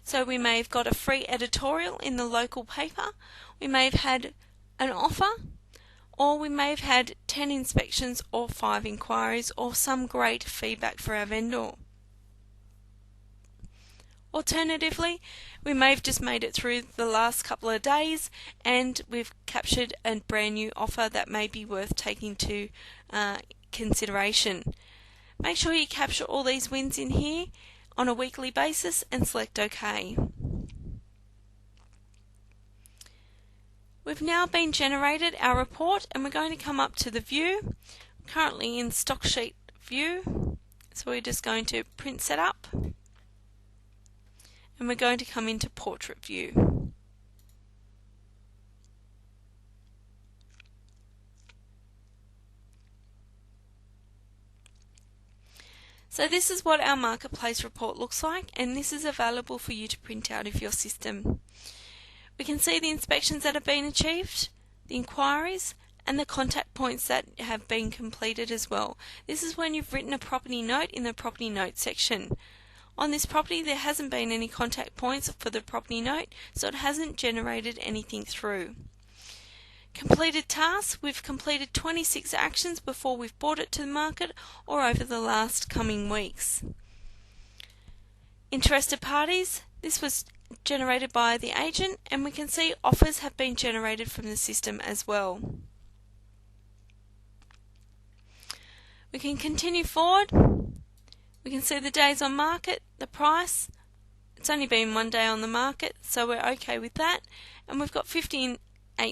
So we may have got a free editorial in the local paper, we may have had an offer, or we may have had 10 inspections or 5 inquiries or some great feedback for our vendor. Alternatively, we may have just made it through the last couple of days and we've captured a brand new offer that may be worth taking to consideration. Make sure you capture all these wins in here on a weekly basis and select OK. We've now been generated our report and we're going to come up to the view. I'm currently in stock sheet view, so we're just going to print setup and we're going to come into portrait view. So this is what our marketplace report looks like, and this is available for you to print out of your system. We can see the inspections that have been achieved, the inquiries, and the contact points that have been completed as well. This is when you've written a property note in the property note section. On this property there hasn't been any contact points for the property note, so it hasn't generated anything through. Completed tasks, we've completed 26 actions before we've brought it to the market or over the last coming weeks. Interested parties, this was generated by the agent, and we can see offers have been generated from the system as well. We can continue forward. We can see the days on market, the price. It's only been 1 day on the market, so we're okay with that. And we've got 58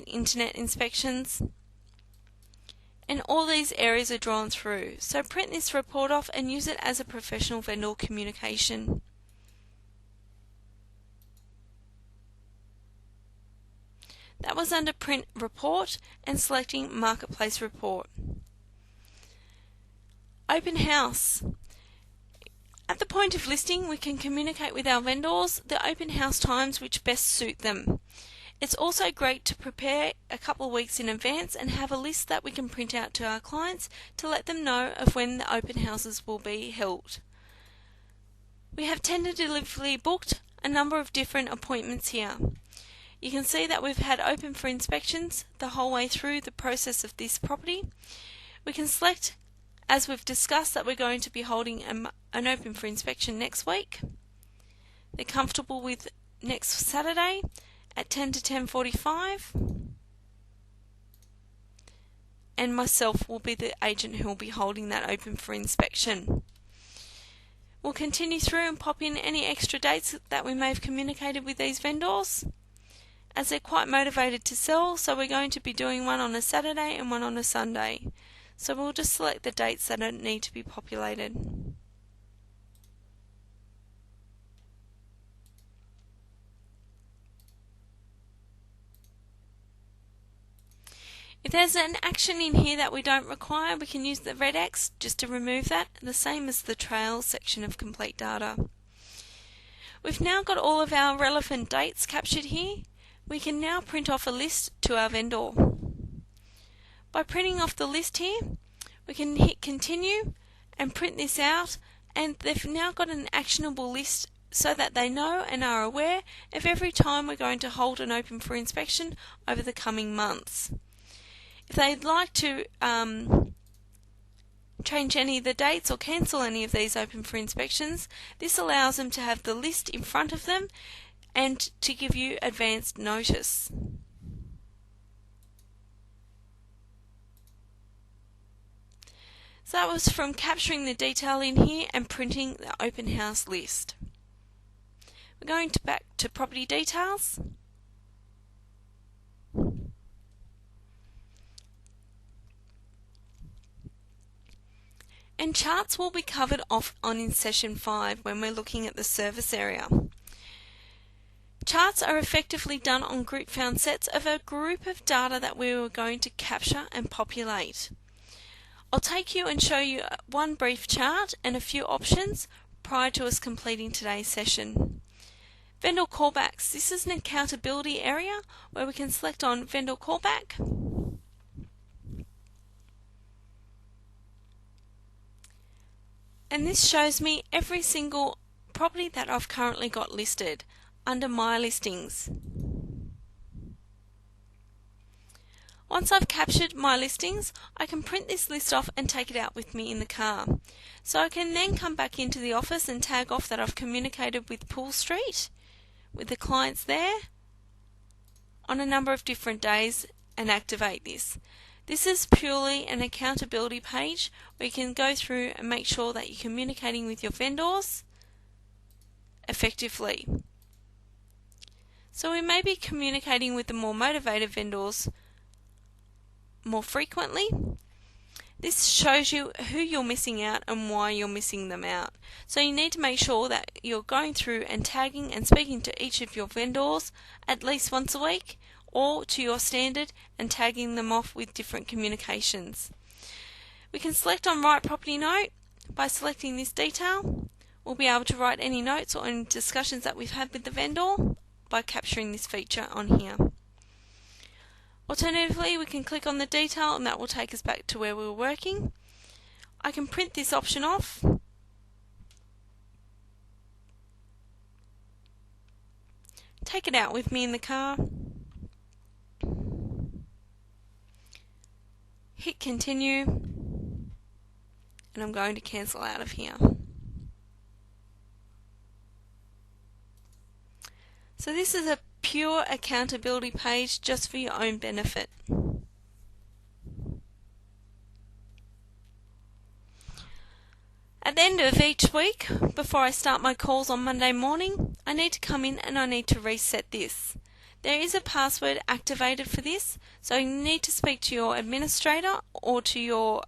internet inspections. And all these areas are drawn through. So print this report off and use it as a professional vendor communication. That was under Print Report and selecting Marketplace Report. Open House. At the point of listing, we can communicate with our vendors the open house times which best suit them. It's also great to prepare a couple of weeks in advance and have a list that we can print out to our clients to let them know of when the open houses will be held. We have tentatively booked a number of different appointments here. You can see that we've had open for inspections the whole way through the process of this property. We can select, as we've discussed, that we're going to be holding an open for inspection next week. They're comfortable with next Saturday at 10 to 10:45. And myself will be the agent who will be holding that open for inspection. We'll continue through and pop in any extra dates that we may have communicated with these vendors, as they're quite motivated to sell, so we're going to be doing one on a Saturday and one on a Sunday. So we'll just select the dates that need to be populated. If there's an action in here that we don't require, we can use the red X just to remove that, the same as the trail section of complete data. We've now got all of our relevant dates captured here. We can now print off a list to our vendor. By printing off the list here, we can hit continue and print this out, and they've now got an actionable list so that they know and are aware of every time we're going to hold an open for inspection over the coming months. If they'd like to change any of the dates or cancel any of these open for inspections, this allows them to have the list in front of them and to give you advanced notice. So that was from capturing the detail in here and printing the open house list. We're going back to property details. And charts will be covered off on in session 5 when we're looking at the service area. Charts are effectively done on group found sets of a group of data that we were going to capture and populate. I'll take you and show you one brief chart and a few options prior to us completing today's session. Vendor callbacks. This is an accountability area where we can select on vendor callback. And this shows me every single property that I've currently got listed under my listings. Once I've captured my listings, I can print this list off and take it out with me in the car. So I can then come back into the office and tag off that I've communicated with Pool Street, with the clients there, on a number of different days and activate this. This is purely an accountability page where you can go through and make sure that you're communicating with your vendors effectively. So we may be communicating with the more motivated vendors more frequently. This shows you who you're missing out and why you're missing them out. So you need to make sure that you're going through and tagging and speaking to each of your vendors at least once a week or to your standard and tagging them off with different communications. We can select on Write Property Note. By selecting this detail, we'll be able to write any notes or any discussions that we've had with the vendor by capturing this feature on here. Alternatively, we can click on the detail and that will take us back to where we were working. I can print this option off take it out with me in the car, hit continue, and I'm going to cancel out of here. So this is a pure accountability page just for your own benefit. At the end of each week, before I start my calls on Monday morning, I need to come in and I need to reset this. There is a password activated for this, so you need to speak to your administrator or to your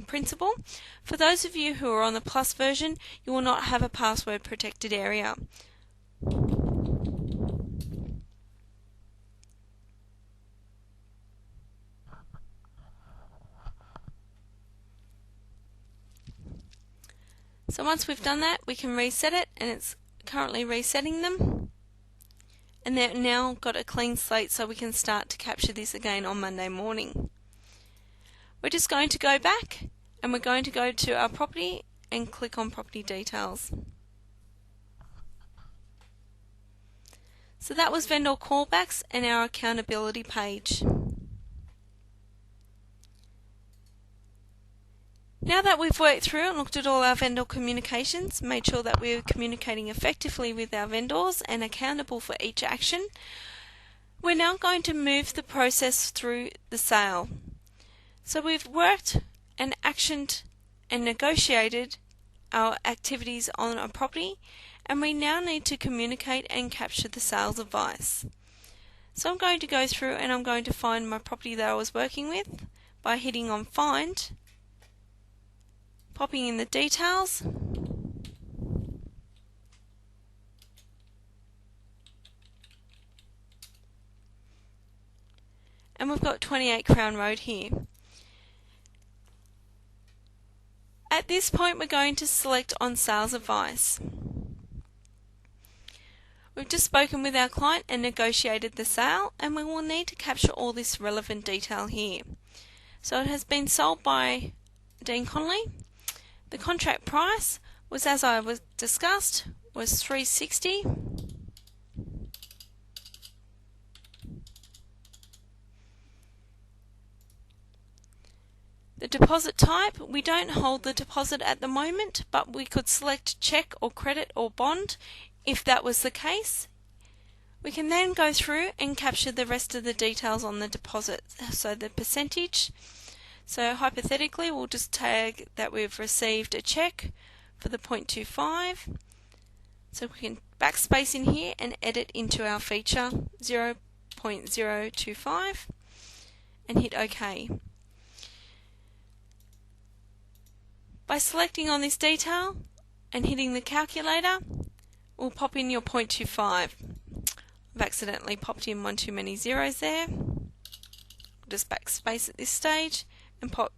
principal. For those of you who are on the Plus version, you will not have a password protected area. So once we've done that, we can reset it, and it's currently resetting them. And they've now got a clean slate, so we can start to capture this again on Monday morning. We're just going to go back, and we're going to go to our property and click on property details. So that was vendor callbacks and our accountability page. Now that we've worked through and looked at all our vendor communications, made sure that we're communicating effectively with our vendors and accountable for each action, we're now going to move the process through the sale. So we've worked and actioned and negotiated our activities on a property, and we now need to communicate and capture the sales advice. So I'm going to go through and I'm going to find my property that I was working with by hitting on Find, popping in the details, and we've got 28 Crown Road here. At this point, we're going to select on Sales Advice. We've just spoken with our client and negotiated the sale, and we will need to capture all this relevant detail here. So it has been sold by Dean Connolly. The contract price was, as I was discussed, was $360. The deposit type, we don't hold the deposit at the moment, but we could select cheque or credit or bond if that was the case. We can then go through and capture the rest of the details on the deposit, so the percentage. So hypothetically, we'll just tag that we've received a cheque for the 0.25. So we can backspace in here and edit into our feature 0.025 and hit OK. By selecting on this detail and hitting the calculator, we'll pop in your 0.25. I've accidentally popped in one too many zeros there. Just backspace at this stage and pop.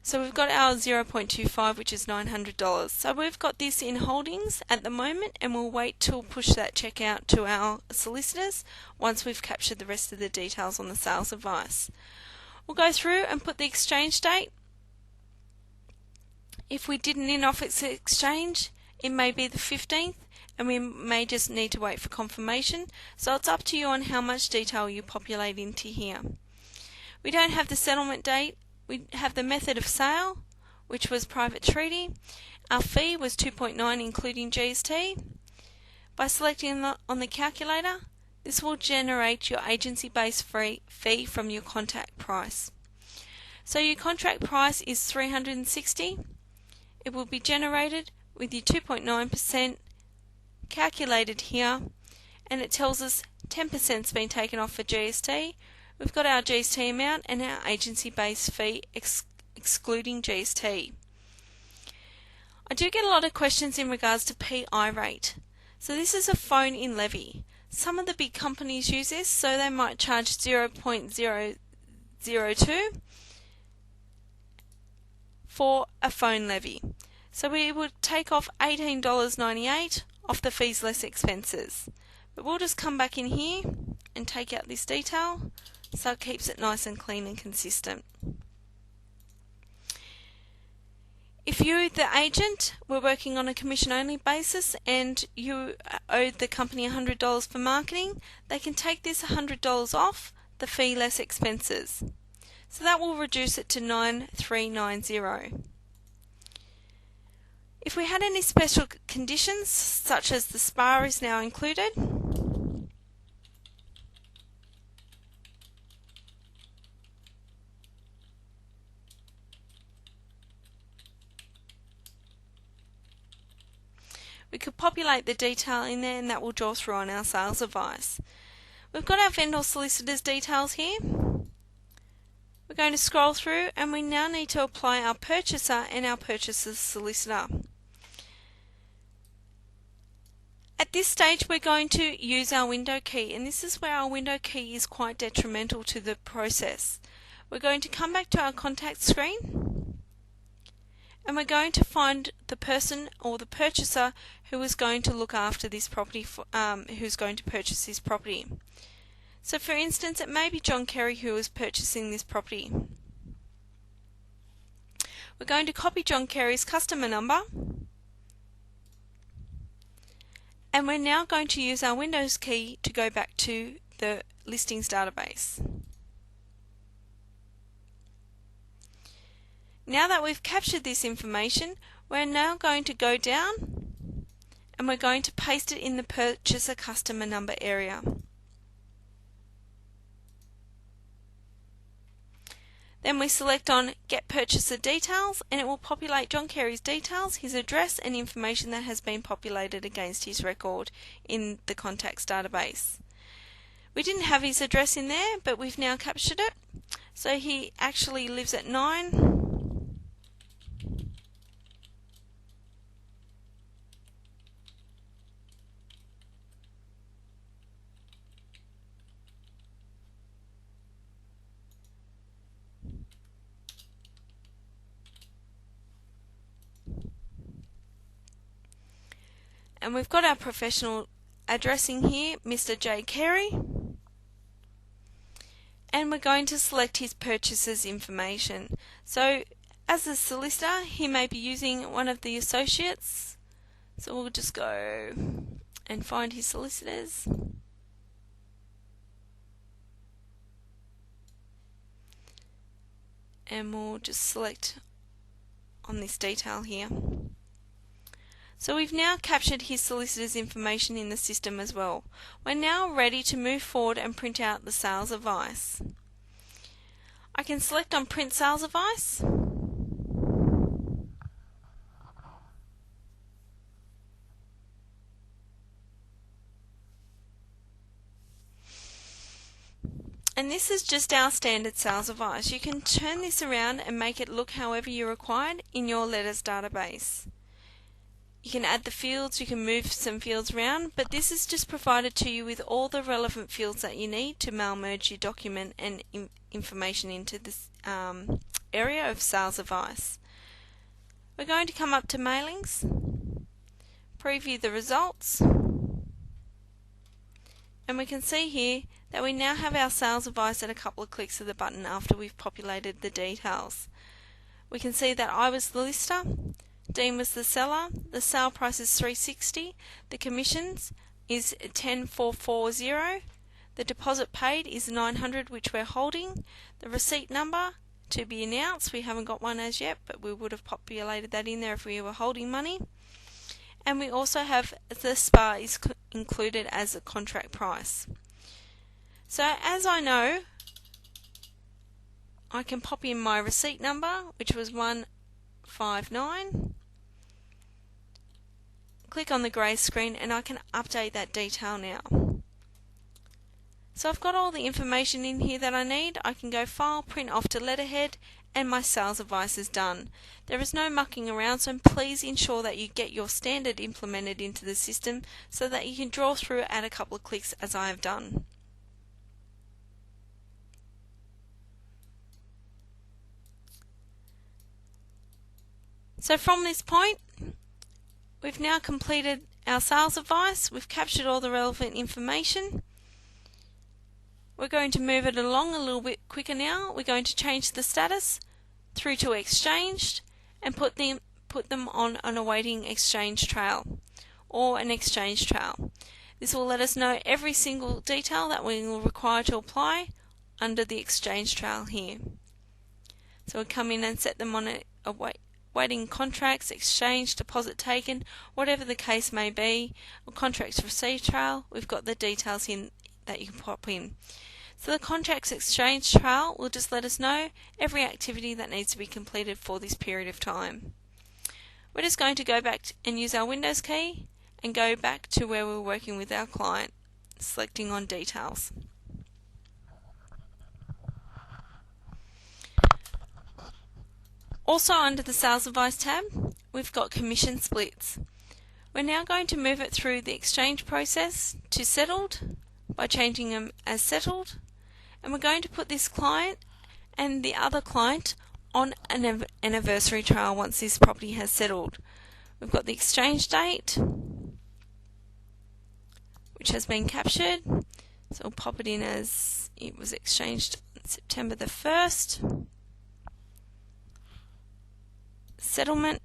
So we've got our 0.25, which is $900. So we've got this in holdings at the moment, and we'll wait till push that check out to our solicitors once we've captured the rest of the details on the sales advice. We'll go through and put the exchange date. If we did an in-office exchange, it may be the 15th, and we may just need to wait for confirmation. So it's up to you on how much detail you populate into here. We don't have the settlement date. We have the method of sale, which was private treaty. Our fee was 2.9 including GST. By selecting on the calculator, this will generate your agency-based fee from your contract price. So your contract price is $360. It will be generated with your 2.9% calculated here, and it tells us 10% has been taken off for GST. We've got our GST amount and our agency-based fee excluding GST. I do get a lot of questions in regards to PI rate. So this is a phone-in levy. Some of the big companies use this, so they might charge 0.002 for a phone levy. So we would take off $18.98 off the fees less expenses. But we'll just come back in here and take out this detail so it keeps it nice and clean and consistent. If you, the agent, were working on a commission-only basis and you owed the company $100 for marketing, they can take this $100 off the fee less expenses. So that will reduce it to $9,390. If we had any special conditions, such as the spa is now included, we could populate the detail in there and that will draw through on our sales advice. We've got our vendor solicitor's details here. We're going to scroll through and we now need to apply our purchaser and our purchaser's solicitor. At this stage we're going to use our window key, and this is where our window key is quite detrimental to the process. We're going to come back to our contact screen and we're going to find the person or the purchaser who is going to look after this property, who's going to purchase this property. So for instance, it may be John Kerry who is purchasing this property. We're going to copy John Kerry's customer number, and we're now going to use our Windows key to go back to the listings database. Now that we've captured this information, we're now going to go down and we're going to paste it in the purchaser customer number area. Then we select on Get Purchaser Details and it will populate John Kerry's details, his address and information that has been populated against his record in the contacts database. We didn't have his address in there, but we've now captured it. So he actually lives at 9 and we've got our professional addressing here, Mr. J. Kerry, and we're going to select his purchaser's information. So as a solicitor, he may be using one of the associates, so we'll just go and find his solicitors. And we'll just select on this detail here. So we've now captured his solicitor's information in the system as well. We're now ready to move forward and print out the sales advice. I can select on Print Sales Advice. And this is just our standard sales advice. You can turn this around and make it look however you required in your letters database. You can add the fields, you can move some fields around, but this is just provided to you with all the relevant fields that you need to mail merge your document and information into this area of sales advice. We're going to come up to mailings, preview the results, and we can see here that we now have our sales advice at a couple of clicks of the button after we've populated the details. We can see that I was the lister, Dean was the seller, the sale price is $360, the commissions is $10,440, the deposit paid is $900, which we're holding, the receipt number to be announced, we haven't got one as yet, but we would have populated that in there if we were holding money, and we also have the spa is included as a contract price. So as I know, I can pop in my receipt number, which was 159. Click on the grey screen and I can update that detail now. So I've got all the information in here that I need. I can go File, Print Off to Letterhead, and my sales advice is done. There is no mucking around, so please ensure that you get your standard implemented into the system so that you can draw through at a couple of clicks as I have done. So from this point, we've now completed our sales advice, we've captured all the relevant information. We're going to move it along a little bit quicker now. We're going to change the status through to exchanged and put put them on an awaiting exchange trail or an exchange trail. This will let us know every single detail that we will require to apply under the exchange trail here. So we come in and set them on awaiting contracts, exchange, deposit taken, whatever the case may be, or contracts received trail. We've got the details in that you can pop in. So the contracts exchange trail will just let us know every activity that needs to be completed for this period of time. We're just going to go back and use our Windows key and go back to where we were working with our client, selecting on details. Also under the Sales Advice tab, we've got commission splits. We're now going to move it through the exchange process to settled by changing them as settled, and we're going to put this client and the other client on an anniversary trail once this property has settled. We've got the exchange date, which has been captured, so we'll pop it in as it was exchanged on September the 1st. Settlement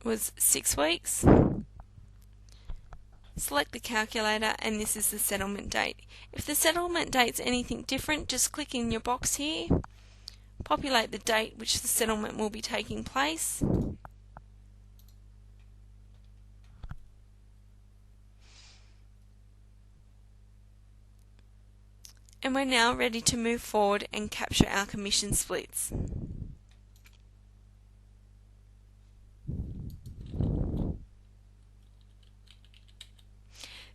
was 6 weeks. Select the calculator, and this is the settlement date. If the settlement date's anything different, just click in your box here, populate the date which the settlement will be taking place, and we're now ready to move forward and capture our commission splits.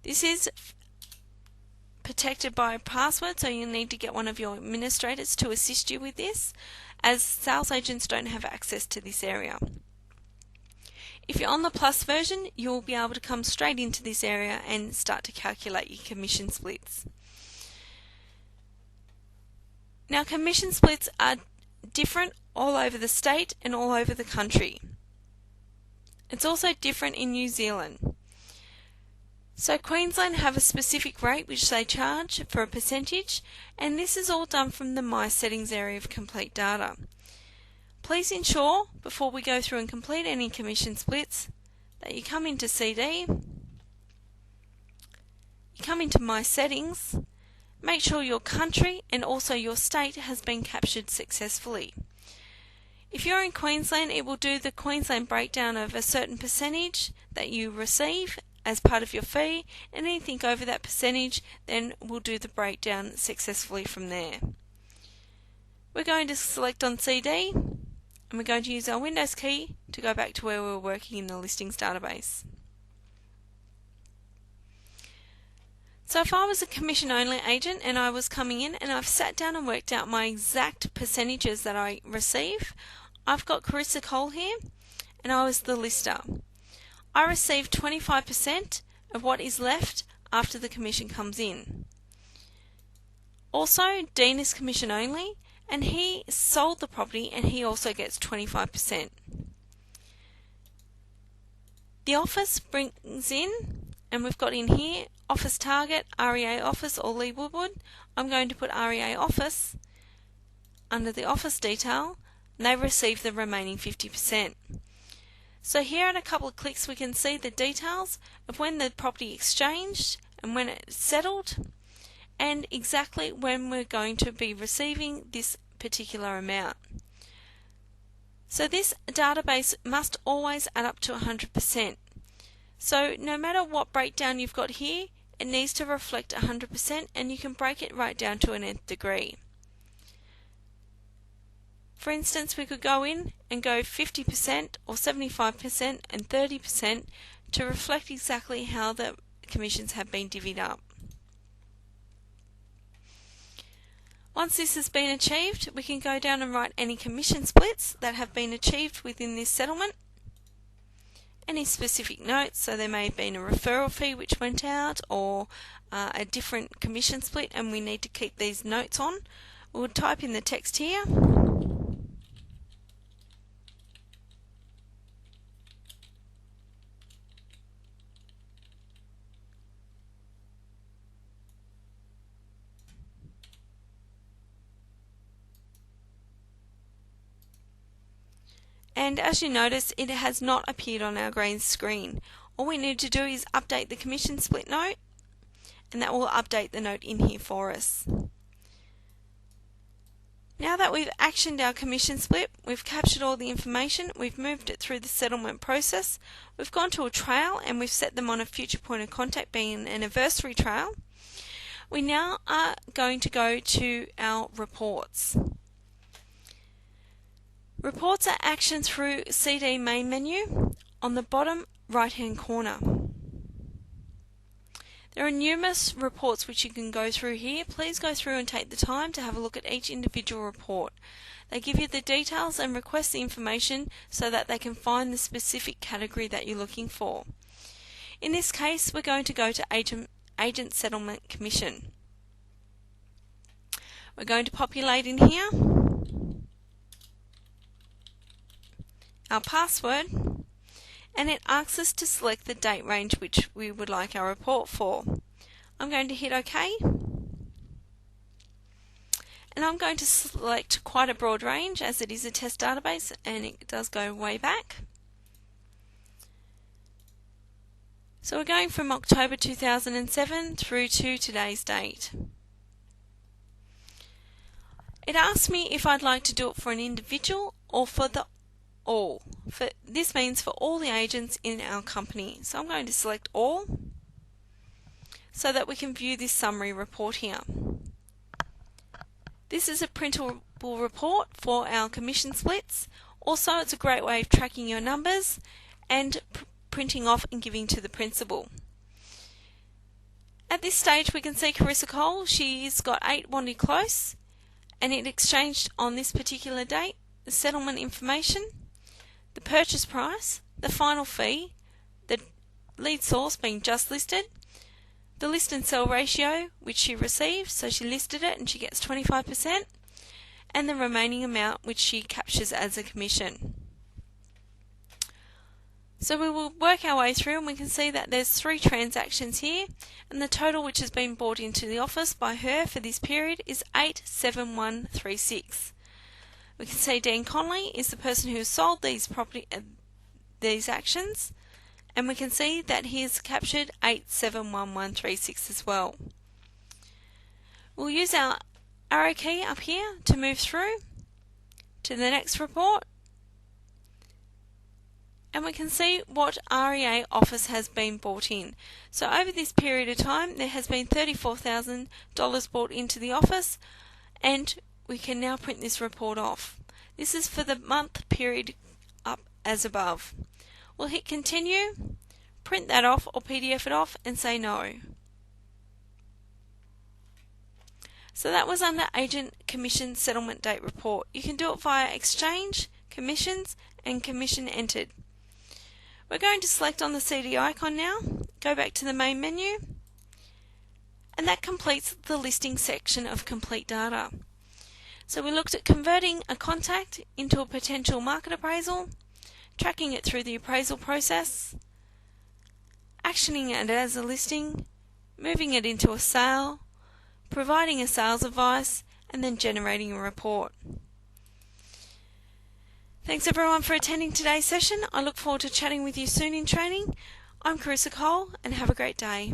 This is protected by a password, so you'll need to get one of your administrators to assist you with this, as sales agents don't have access to this area. If you're on the Plus version, you'll be able to come straight into this area and start to calculate your commission splits. Now, commission splits are different all over the state and all over the country. It's also different in New Zealand. So Queensland have a specific rate which they charge for a percentage, and this is all done from the My Settings area of Complete Data. Please ensure, before we go through and complete any commission splits, that you come into CD, you come into My Settings, make sure your country and also your state has been captured successfully. If you're in Queensland, it will do the Queensland breakdown of a certain percentage that you receive as part of your fee, and anything over that percentage then we'll do the breakdown successfully from there. We're going to select on CD, and we're going to use our Windows key to go back to where we were working in the listings database. So if I was a commission only agent and I was coming in and I've sat down and worked out my exact percentages that I receive, I've got Carissa Cole here and I was the lister. I receive 25% of what is left after the commission comes in. Also, Dean is commission only and he sold the property and he also gets 25%. The office brings in, and we've got in here office target, REA office or Lee Woodward. I'm going to put REA office under the office detail, and they receive the remaining 50%. So here in a couple of clicks we can see the details of when the property exchanged and when it settled, and exactly when we're going to be receiving this particular amount. So this database must always add up to 100%. So no matter what breakdown you've got here, it needs to reflect 100%, and you can break it right down to an nth degree. For instance, we could go in and go 50% or 75% and 30% to reflect exactly how the commissions have been divvied up. Once this has been achieved, we can go down and write any commission splits that have been achieved within this settlement, any specific notes, so there may have been a referral fee which went out or a different commission split and we need to keep these notes on. We'll type in the text here. And as you notice, it has not appeared on our green screen. All we need to do is update the commission split note, and that will update the note in here for us. Now that we've actioned our commission split, we've captured all the information, we've moved it through the settlement process, we've gone to a trail and we've set them on a future point of contact being an anniversary trail. We now are going to go to our reports. Reports are actioned through CD main menu on the bottom right hand corner. There are numerous reports which you can go through here. Please go through and take the time to have a look at each individual report. They give you the details and request the information so that they can find the specific category that you're looking for. In this case, we're going to go to Agent Settlement Commission. We're going to populate in here our password, and it asks us to select the date range which we would like our report for. I'm going to hit OK, and I'm going to select quite a broad range as it is a test database and it does go way back. So we're going from October 2007 through to today's date. It asks me if I'd like to do it for an individual or for the all. This means for all the agents in our company. So I'm going to select all so that we can view this summary report here. This is a printable report for our commission splits. Also, it's a great way of tracking your numbers and printing off and giving to the principal. At this stage we can see Carissa Cole, she's got 8 wanted close, and it exchanged on this particular date the settlement information, the purchase price, the final fee, the lead source being just listed, the list and sell ratio which she received, so she listed it and she gets 25%, and the remaining amount which she captures as a commission. So we will work our way through and we can see that there's 3 transactions here, and the total which has been brought into the office by her for this period is 87136. We can see Dean Conley is the person who sold these actions, and we can see that he has captured 871136 as well. We'll use our arrow key up here to move through to the next report, and we can see what REA office has been bought in. So over this period of time there has been $34,000 bought into the office, and we can now print this report off. This is for the month period up as above. We'll hit continue, print that off or PDF it off and say no. So that was under Agent Commission Settlement Date Report. You can do it via Exchange, Commissions and Commission Entered. We're going to select on the CD icon now, go back to the main menu, and that completes the listing section of complete data. So we looked at converting a contact into a potential market appraisal, tracking it through the appraisal process, actioning it as a listing, moving it into a sale, providing a sales advice, and then generating a report. Thanks everyone for attending today's session. I look forward to chatting with you soon in training. I'm Carissa Cole, and have a great day.